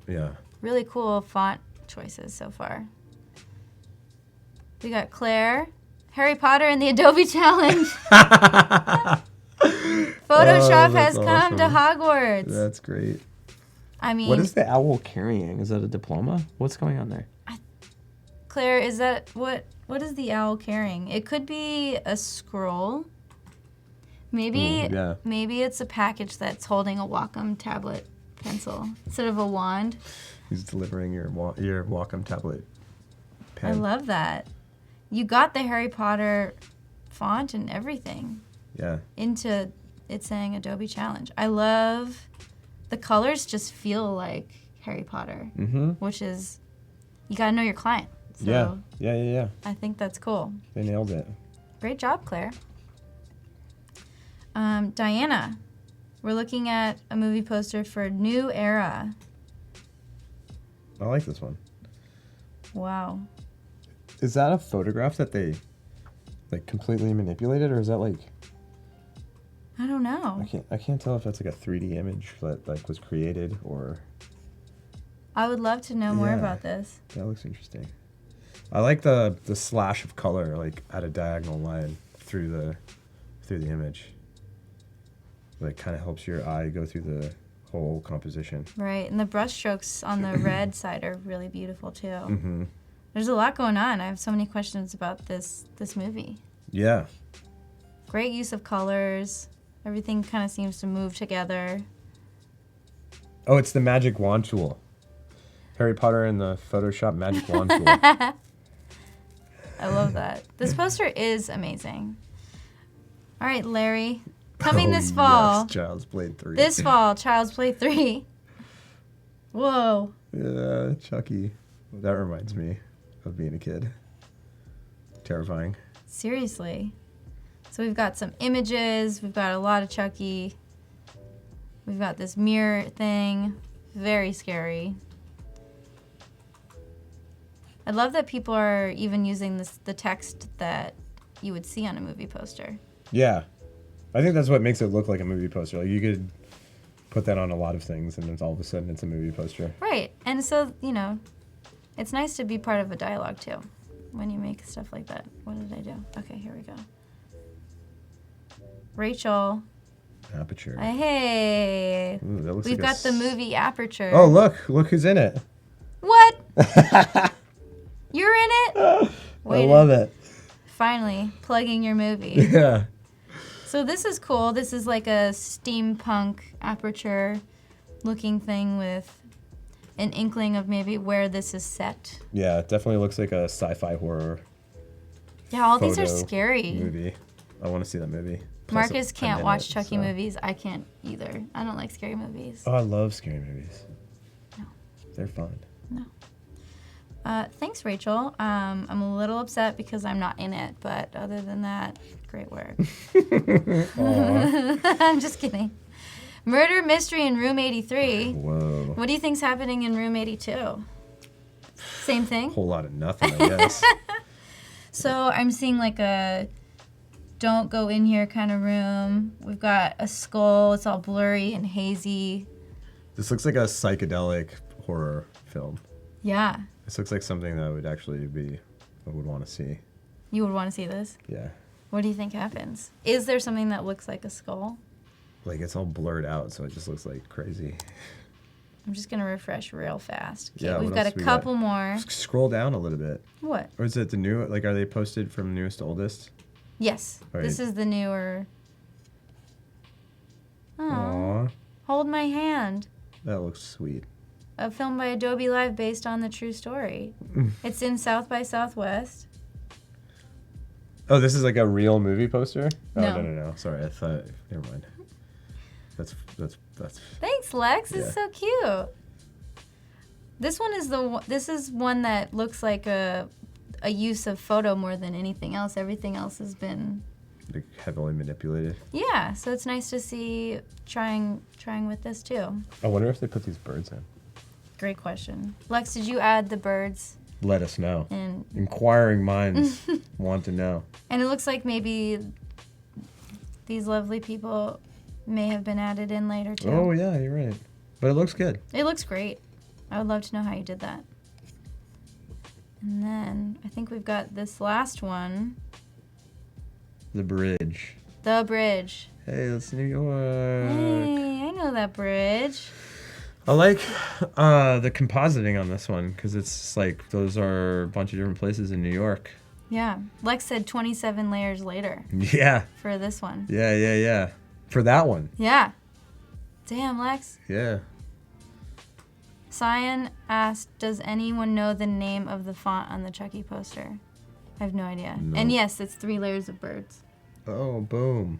Yeah. Really cool font choices so far. We got Claire, Harry Potter and the Adobe Challenge. Photoshop has come to Hogwarts. That's great. I mean, what is the owl carrying? Is that a diploma? What's going on there? Claire, is that what is the owl carrying? It could be a scroll. Maybe it's a package that's holding a Wacom tablet pencil instead of a wand. He's delivering your Wacom tablet pen. I love that. You got the Harry Potter font and everything. Yeah. Into it saying Adobe Challenge. I love the colors just feel like Harry Potter, which is, you gotta know your client. So yeah. I think that's cool. They nailed it. Great job, Claire. Diana, we're looking at a movie poster for New Era. I like this one. Wow. Is that a photograph that they like completely manipulated, or is that like? I don't know. I can't tell if that's like a 3D image that like was created or. I would love to know more about this. That looks interesting. I like the slash of color like at a diagonal line through the image. Like kind of helps your eye go through the whole composition. Right, and the brush strokes on the red side are really beautiful too. There's a lot going on. I have so many questions about this movie. Yeah. Great use of colors. Everything kind of seems to move together. Oh, it's the magic wand tool. Harry Potter and the Photoshop magic wand tool. I love that. This poster is amazing. All right, Larry. Coming this fall. Yes, Child's Play 3. This fall, Child's Play 3. Whoa. Yeah, Chucky. That reminds me of being a kid. Terrifying. Seriously. So we've got some images. We've got a lot of Chucky. We've got this mirror thing. Very scary. I love that people are even using the text that you would see on a movie poster. Yeah. I think that's what makes it look like a movie poster. Like you could put that on a lot of things and it's all of a sudden it's a movie poster. Right. And so, it's nice to be part of a dialogue too. when you make stuff like that. What did I do? Okay, here we go. Rachel. Aperture. Hey. Ooh, that looks We've like got the movie Aperture. Oh, look who's in it. What? You're in it? I love it. Finally, plugging your movie. Yeah. So this is cool. This is like a steampunk Aperture looking thing with an inkling of maybe where this is set. Yeah, it definitely looks like a sci-fi horror. Yeah, all these are photo scary. Movie. I want to see that movie. Plus Marcus I'm can't in watch it, Chucky so. movies. I can't either. I don't like scary movies. Oh, I love scary movies. No. They're fun. No. Thanks, Rachel. I'm a little upset because I'm not in it, but other than that, great work. I'm just kidding. Murder Mystery in Room 83. Whoa. What do you think's happening in Room 82? Same thing? Whole lot of nothing, I guess. So I'm seeing like a don't go in here kind of room. We've got a skull. It's all blurry and hazy. This looks like a psychedelic horror film. Yeah. This looks like something that would actually be, I would want to see. You would want to see this? Yeah. What do you think happens? Is there something that looks like a skull? Like, it's all blurred out, so it just looks like crazy. I'm just going to refresh real fast. Okay, Yeah, we've what got a else we couple more. Scroll down a little bit. What? Or is it the new, like, are they posted from newest to oldest? Yes. Right. This is the newer. Aw. Aww. Hold My Hand. That looks sweet. A film by Adobe Live based on the true story. It's in South by Southwest. Oh, this is like a real movie poster? Oh, No. no. Sorry, I thought, never mind. That's. Thanks, Lex. It's Yeah. so cute. This one is this is one that looks like a use of photo more than anything else. Everything else has been Like, heavily manipulated. yeah. So it's nice to see trying with this too. I wonder if they put these birds in. Great question, Lex. Did you add the birds? Let us know. And Inquiring minds want to know. it looks like maybe these lovely people may have been added in later too. Oh, yeah, you're right. But it looks good. It looks great. I would love to know how you did that. And then I think we've got this last one. The bridge. The bridge. Hey, it's New York. Hey, I know that bridge. I like the compositing on this one because it's like those are a bunch of different places in New York. Yeah. Lex said 27 layers later Yeah. for this one. Yeah. For that one. Yeah. Damn, Lex. Yeah. Cyan asked, does anyone know the name of the font on the Chucky poster? I have no idea. No. And yes, it's 3 layers of birds. Oh, boom.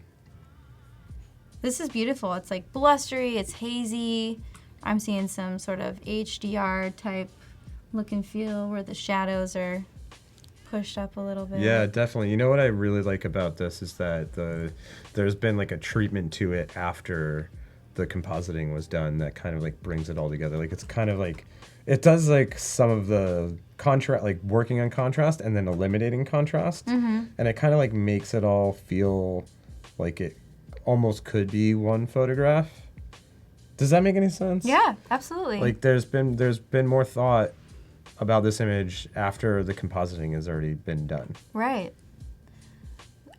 This is beautiful. It's like blustery, it's hazy. I'm seeing some sort of HDR type look and feel where the shadows are pushed up a little bit. Yeah, definitely. You know what I really like about this is that there's been like a treatment to it after the compositing was done that kind of like brings it all together. Like it's kind of like it does like some of the contrast, like working on contrast and then eliminating contrast, and it kind of like makes it all feel like it almost could be one photograph. Does that make any sense? Yeah, absolutely. Like there's been more thought about this image after the compositing has already been done. Right.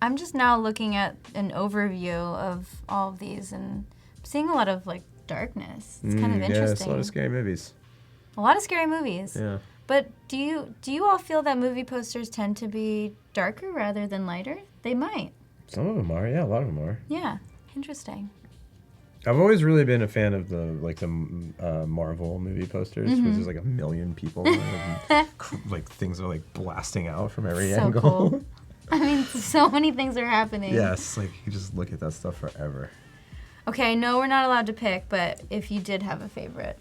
I'm just now looking at an overview of all of these and seeing a lot of like darkness. It's kind of Yeah, interesting. it's a lot of scary movies. A lot of scary movies. Yeah. But do you all feel that movie posters tend to be darker rather than lighter? They might. Some of them are, yeah, a lot of them are. Yeah. Interesting. I've always really been a fan of the Marvel movie posters, Mm-hmm. because there's like a million people, and, like things are like blasting out from every So angle. cool. I mean, so many things are happening. Yes, like you just look at that stuff forever. Okay, no, we're not allowed to pick, but if you did have a favorite,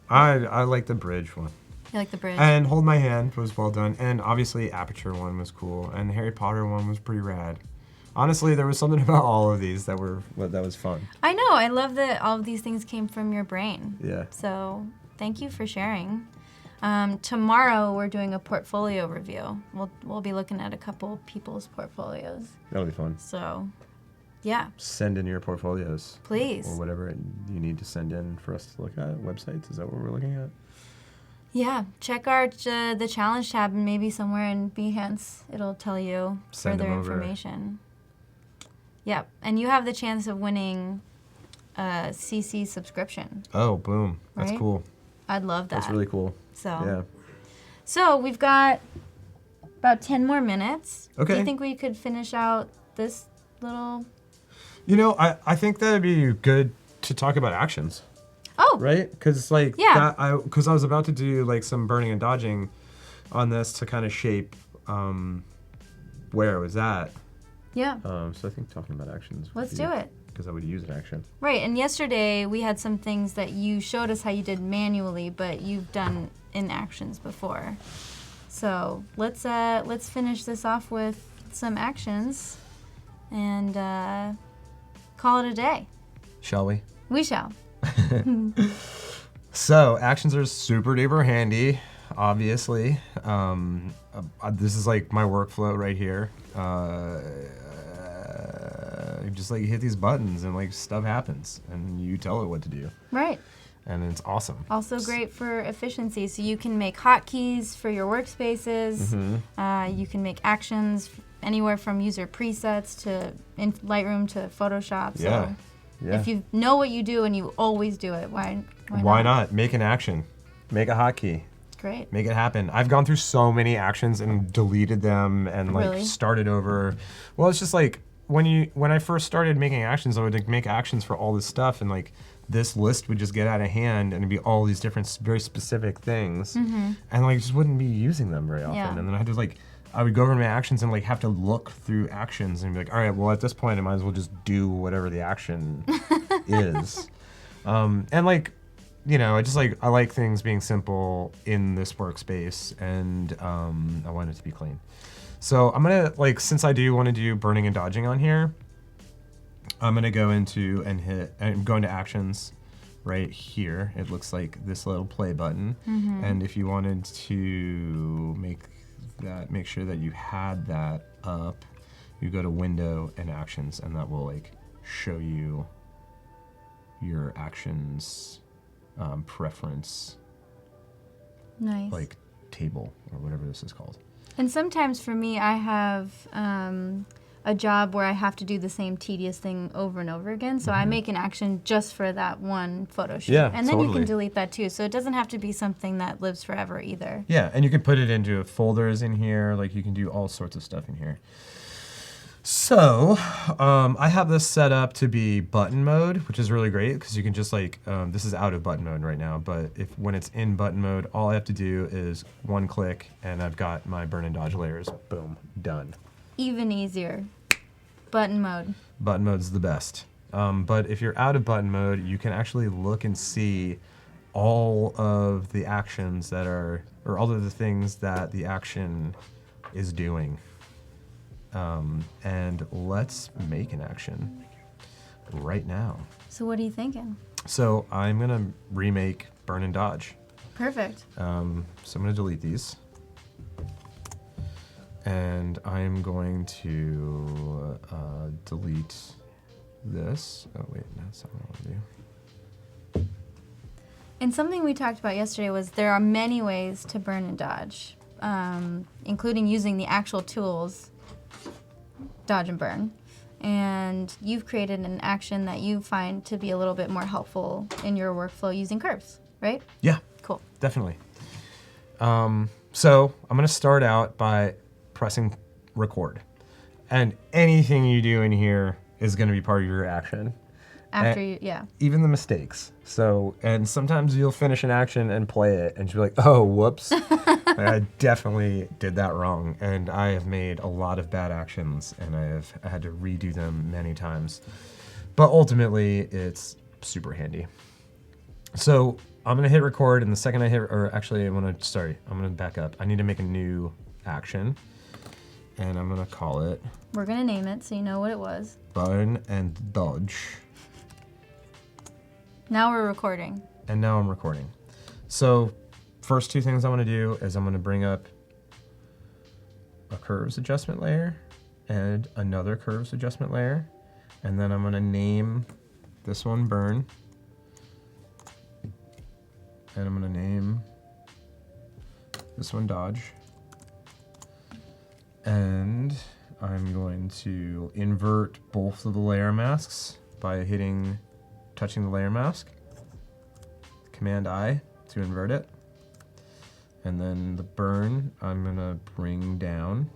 I like the bridge one. you like the bridge. And Hold My Hand was well done, and obviously Aperture one was cool, and the Harry Potter one was pretty rad. Honestly, there was something about all of these that was fun. I know. I love that all of these things came from your brain. Yeah. So thank you for sharing. Tomorrow we're doing a portfolio review. We'll be looking at a couple people's portfolios. That'll be fun. So, yeah, Send in your portfolios. please. Or whatever you need to send in for us to look at. Websites, is that what we're looking at? Yeah, check our the challenge tab, and maybe somewhere in Behance it'll tell you Send further them over. information. Yep, and you have the chance of winning a CC subscription. Oh, boom. That's Right? cool. I'd love that. That's really cool. So we've got about 10 more minutes. Okay. Do you think we could finish out this little... You know, I think that'd be good to talk about actions. Oh, Right? Because like Yeah. I was about to do like some burning and dodging on this to kind of shape where it was at. yeah. So I think talking about actions. Let's do it. Because I would use an action. Right, and yesterday we had some things that you showed us how you did manually, but you've done in actions before. So let's finish this off with some actions and call it a day. Shall we? We shall. So actions are super duper handy. Obviously, this is like my workflow right here. Just like you hit these buttons and like stuff happens and you tell it what to do, Right. and it's awesome. Also great for efficiency. So you can make hotkeys for your workspaces. You can make actions anywhere from user presets to in Lightroom to Photoshop. So Yeah. if you know what you do and you always do it, why Not? Make an action. Make a hotkey. Great. Make it happen. I've gone through so many actions and deleted them and like Really? started over. Well, it's just like when I first started making actions, I would like make actions for all this stuff, and like this list would just get out of hand and it'd be all these different very specific things, and like just wouldn't be using them very often. Yeah. And then I had to like I would go over my actions and like have to look through actions and be like, all right, well at this point I might as well just do whatever the action is, and like. You know, I like things being simple in this workspace, and I want it to be clean. So I'm gonna since I do want to do burning and dodging on here, I'm gonna go into I'm going to actions right here. It looks like this little play button, and if you wanted to make sure that you had that up, you go to Window and Actions, and that will like show you your actions. Preference Nice. like table or whatever this is called. And sometimes for me, I have a job where I have to do the same tedious thing over and over again. So I make an action just for that one photo shoot. Yeah, and then you totally. can delete that too. So it doesn't have to be something that lives forever either. Yeah, and you can put it into folders in here. Like you can do all sorts of stuff in here. So I have this set up to be button mode, which is really great because you can just like, this is out of button mode right now, but when it's in button mode, all I have to do is one click and I've got my burn and dodge layers. Boom, done. Even easier. Button mode. Button mode is the best. But if you're out of button mode, you can actually look and see all of the actions or all of the things that the action is doing. And let's make an action right now. So what are you thinking? So I'm gonna remake burn and dodge. Perfect. So I'm gonna delete these. And I'm going to delete this. Oh wait, that's not what I want to do. And something we talked about yesterday was there are many ways to burn and dodge, including using the actual tools, dodge and burn. And you've created an action that you find to be a little bit more helpful in your workflow using curves, right? Yeah, Cool. definitely. So I'm gonna start out by pressing record. And anything you do in here is gonna be part of your action. After you, yeah. Even the mistakes. So, and sometimes you'll finish an action and play it and you'll be like, oh, whoops. I definitely did that wrong. And I have made a lot of bad actions and I had to redo them many times. But ultimately, it's super handy. So I'm gonna hit record, and the second I hit, or actually I'm gonna back up. I need to make a new action. And I'm gonna call it We're gonna name it so you know what it was. burn and dodge. Now we're recording. And now I'm recording. So first two things I want to do is I'm going to bring up a curves adjustment layer and another curves adjustment layer. And then I'm going to name this one burn. And I'm going to name this one dodge. And I'm going to invert both of the layer masks by touching the layer mask. Command I to invert it. And then the burn, I'm gonna bring down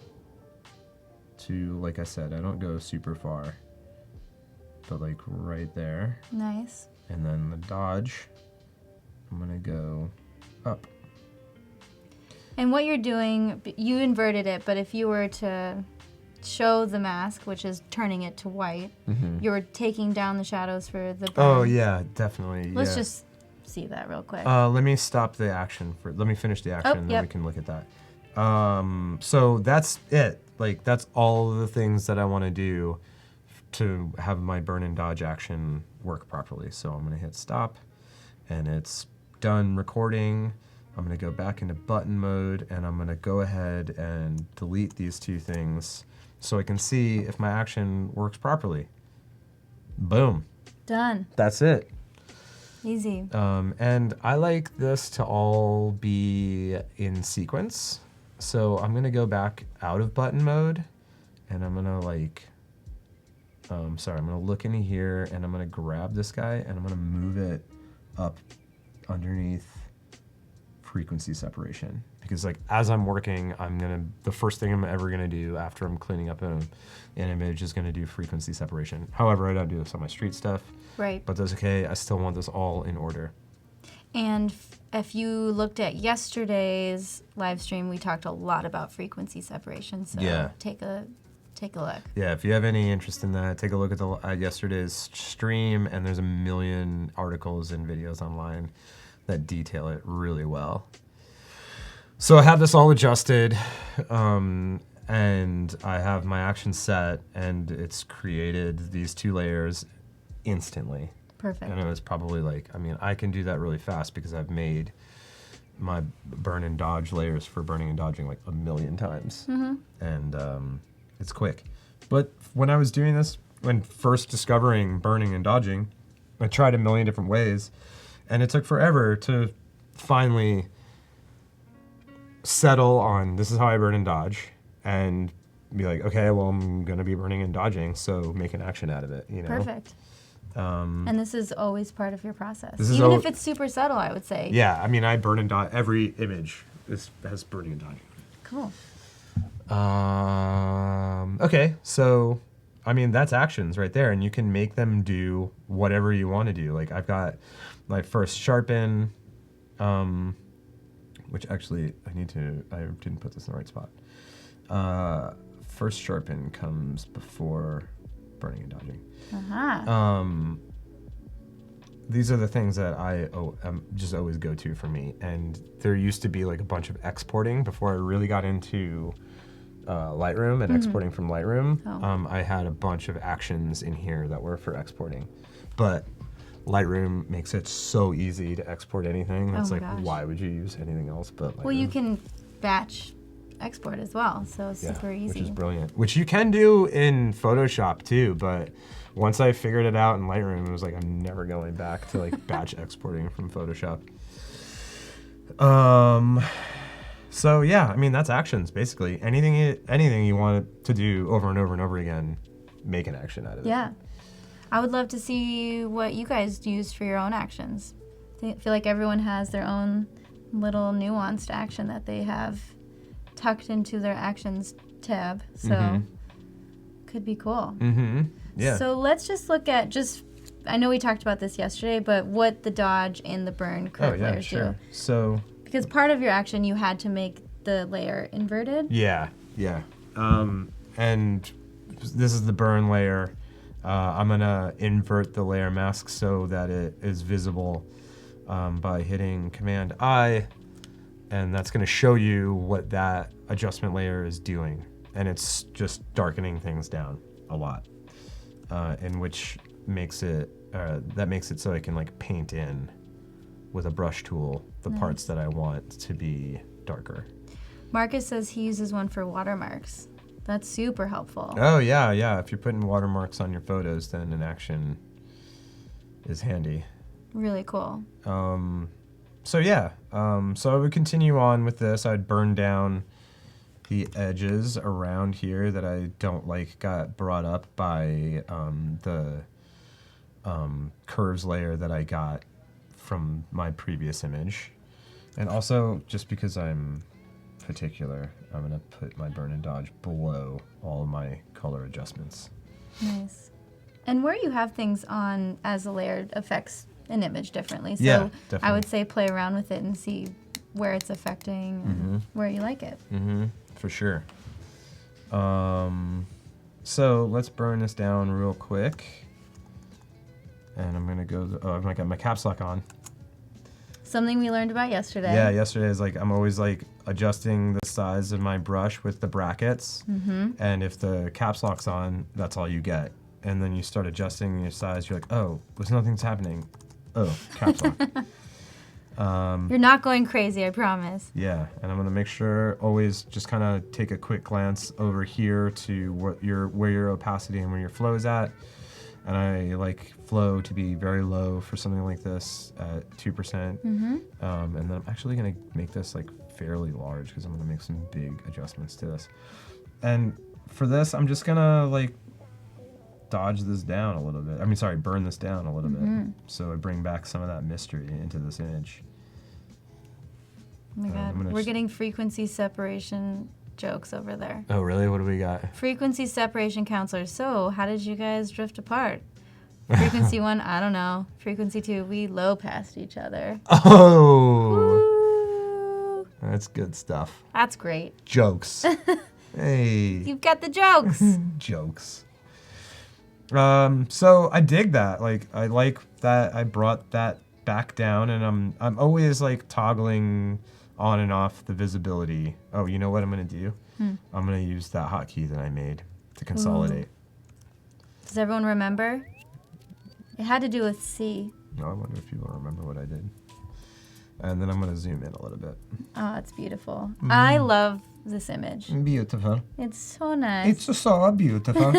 to, like I said, I don't go super far, but like right there. Nice. And then the dodge, I'm gonna go up. And what you're doing, you inverted it, but if you were to show the mask, which is turning it to white, you're taking down the shadows for the burn. Oh yeah, definitely. Let's just see that real quick. Let me stop the action let me finish the action and then we can look at that. So that's it. Like that's all of the things that I want to do to have my burn and dodge action work properly. So I'm gonna hit stop and it's done recording. I'm gonna go back into button mode and I'm gonna go ahead and delete these two things so I can see if my action works properly. Boom. Done. That's it. Easy. And I like this to all be in sequence. So I'm gonna go back out of button mode and I'm gonna I'm gonna look into here and I'm gonna grab this guy and I'm gonna move it up underneath frequency separation. Because like as I'm working, the first thing I'm ever gonna do after I'm cleaning up an image is gonna do frequency separation. However, I don't do this on my street stuff. Right. But that's okay, I still want this all in order. And if you looked at yesterday's live stream, we talked a lot about frequency separation. So take a look. Yeah, if you have any interest in that, take a look at yesterday's stream, and there's a million articles and videos online that detail it really well. So I have this all adjusted, and I have my action set, and it's created these two layers instantly. Perfect. And it was probably I can do that really fast because I've made my burn and dodge layers for burning and dodging like a million times. And it's quick. But when I was doing this, when first discovering burning and dodging, I tried a million different ways, and it took forever to finally settle on this is how I burn and dodge, and be like, okay, well, I'm gonna be burning and dodging, so make an action out of it, you know? Perfect. And this is always part of your process. This is even if it's super subtle, I would say. Yeah, I mean, I burn and dodge. Every image has burning and dodging. Cool. Okay, so, I mean, that's actions right there, and you can make them do whatever you want to do. Like, I've got my first sharpen, which actually, I didn't put this in the right spot. First sharpen comes before burning and dodging. These are the things that I just always go to for me. And there used to be like a bunch of exporting before I really got into Lightroom and exporting from Lightroom. I had a bunch of actions in here that were for exporting. But Lightroom makes it so easy to export anything. It's why would you use anything else but Lightroom? Well, you can batch export as well, so it's super easy. Which is brilliant. Which you can do in Photoshop too, but once I figured it out in Lightroom, it was like I'm never going back to like batch exporting from Photoshop. So yeah, I mean that's actions basically. Anything you want to do over and over and over again, make an action out of it. Yeah, I would love to see what you guys use for your own actions. I feel like everyone has their own little nuanced action that they have tucked into their actions tab, so could be cool. Yeah. So let's just look at I know we talked about this yesterday, but what the dodge and the burn curve layers do. So because part of your action you had to make the layer inverted. Yeah. And this is the burn layer. I'm gonna invert the layer mask so that it is visible by hitting Command I. And that's going to show you what that adjustment layer is doing. And it's just darkening things down a lot. And which makes it, so I can like paint in with a brush tool the parts that I want to be darker. Marcus says he uses one for watermarks. That's super helpful. Oh yeah. If you're putting watermarks on your photos, then an action is handy. Really cool. So yeah, so I would continue on with this. I'd burn down the edges around here that I don't like got brought up by the curves layer that I got from my previous image. And also, just because I'm particular, I'm gonna put my burn and dodge below all of my color adjustments. Nice. And where you have things on as a layer affects an image differently. So Yeah, definitely. I would say play around with it and see where it's affecting and where you like it. For sure. So let's burn this down real quick. And I'm gonna go, oh, I got my caps lock on. Something we learned about yesterday. Yeah, yesterday is like, I'm always like adjusting the size of my brush with the brackets. And if the caps lock's on, that's all you get. And then you start adjusting your size, you're like, oh, there's nothing's happening. Oh, caps lock. You're not going crazy, I promise. Yeah, and I'm gonna make sure always just kind of take a quick glance over here to where your opacity and where your flow is at. And I like flow to be very low for something like this at 2%. And then I'm actually gonna make this like fairly large because I'm gonna make some big adjustments to this. And for this, I'm just gonna like dodge this down a little bit. I mean, sorry, burn this down a little bit. So I bring back some of that mystery into this image. Oh my God, we're getting frequency separation jokes over there. Oh, really? What do we got? Frequency separation counselors. So, how did you guys drift apart? Frequency 1, I don't know. Frequency 2, we low passed each other. Oh! Ooh. That's good stuff. That's great. Jokes. Hey. You've got the jokes. Jokes. So I dig that. Like, I like that I brought that back down, and I'm always like toggling on and off the visibility. Oh, you know what I'm gonna do? I'm gonna use that hotkey that I made to consolidate. Does everyone remember? It had to do with C. No, I wonder if people remember what I did. And then I'm gonna zoom in a little bit. Oh, it's beautiful. I love this image. Beautiful. It's so nice. It's so beautiful.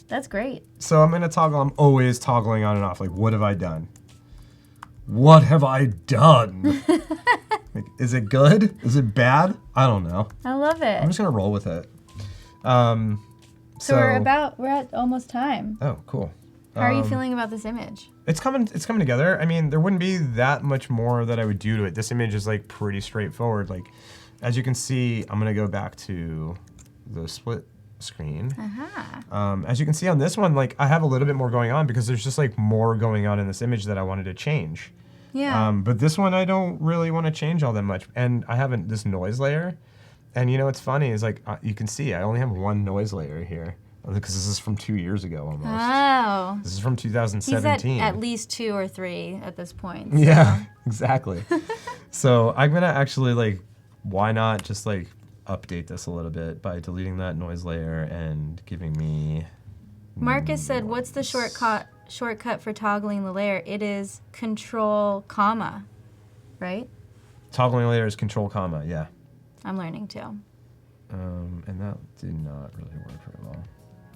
That's great. So I'm gonna toggle. I'm always toggling on and off. Like, what have I done? What have I done? Like, is it good? Is it bad? I don't know. I love it. I'm just gonna roll with it. So we're at almost time. Oh, cool. How are you feeling about this image? It's coming together. I mean, there wouldn't be that much more that I would do to it. This image is like pretty straightforward. Like, as you can see, I'm gonna go back to the split screen. As you can see on this one, like, I have a little bit more going on because there's just like more going on in this image that I wanted to change. Yeah. But this one I don't really want to change all that much. And I have this noise layer. And you know what's funny is like, you can see I only have one noise layer here because this is from 2 years ago almost. Oh. This is from 2017. He's at least 2 or 3 at this point. So. Yeah, exactly. So I'm gonna actually like, why not just like update this a little bit by deleting that noise layer and giving me. Marcus said, "What's the shortcut for toggling the layer?" It is Control, comma, right? Toggling layer is Control, comma. Yeah. I'm learning too. And that did not really work very well,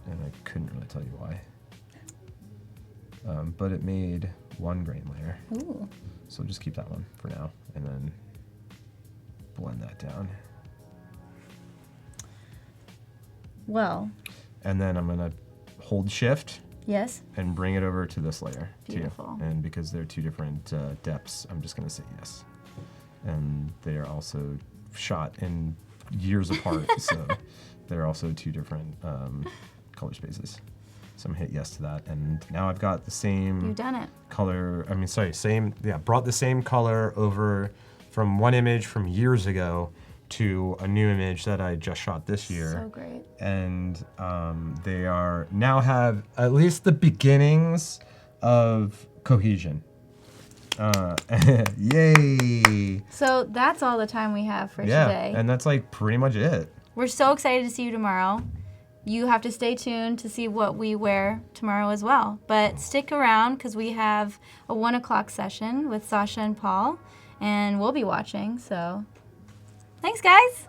and I couldn't really tell you why. But it made one grain layer. Ooh. So just keep that one for now, and then blend that down. Well. And then I'm gonna hold Shift. Yes. And bring it over to this layer. Beautiful. Too. And because they're 2 different depths, I'm just gonna say yes. And they are also shot in years apart, so they're also 2 different color spaces. So I'm gonna hit yes to that, and now I've got the same. You've done it. Color. I mean, sorry, same. Yeah, brought the same color over from one image from years ago to a new image that I just shot this year. So great. And they are now have at least the beginnings of cohesion. Yay! So that's all the time we have for Yeah, today. and that's like pretty much it. We're so excited to see you tomorrow. You have to stay tuned to see what we wear tomorrow as well. But stick around because we have a 1 o'clock session with Sasha and Paul, and we'll be watching. So thanks, guys.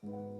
Bye.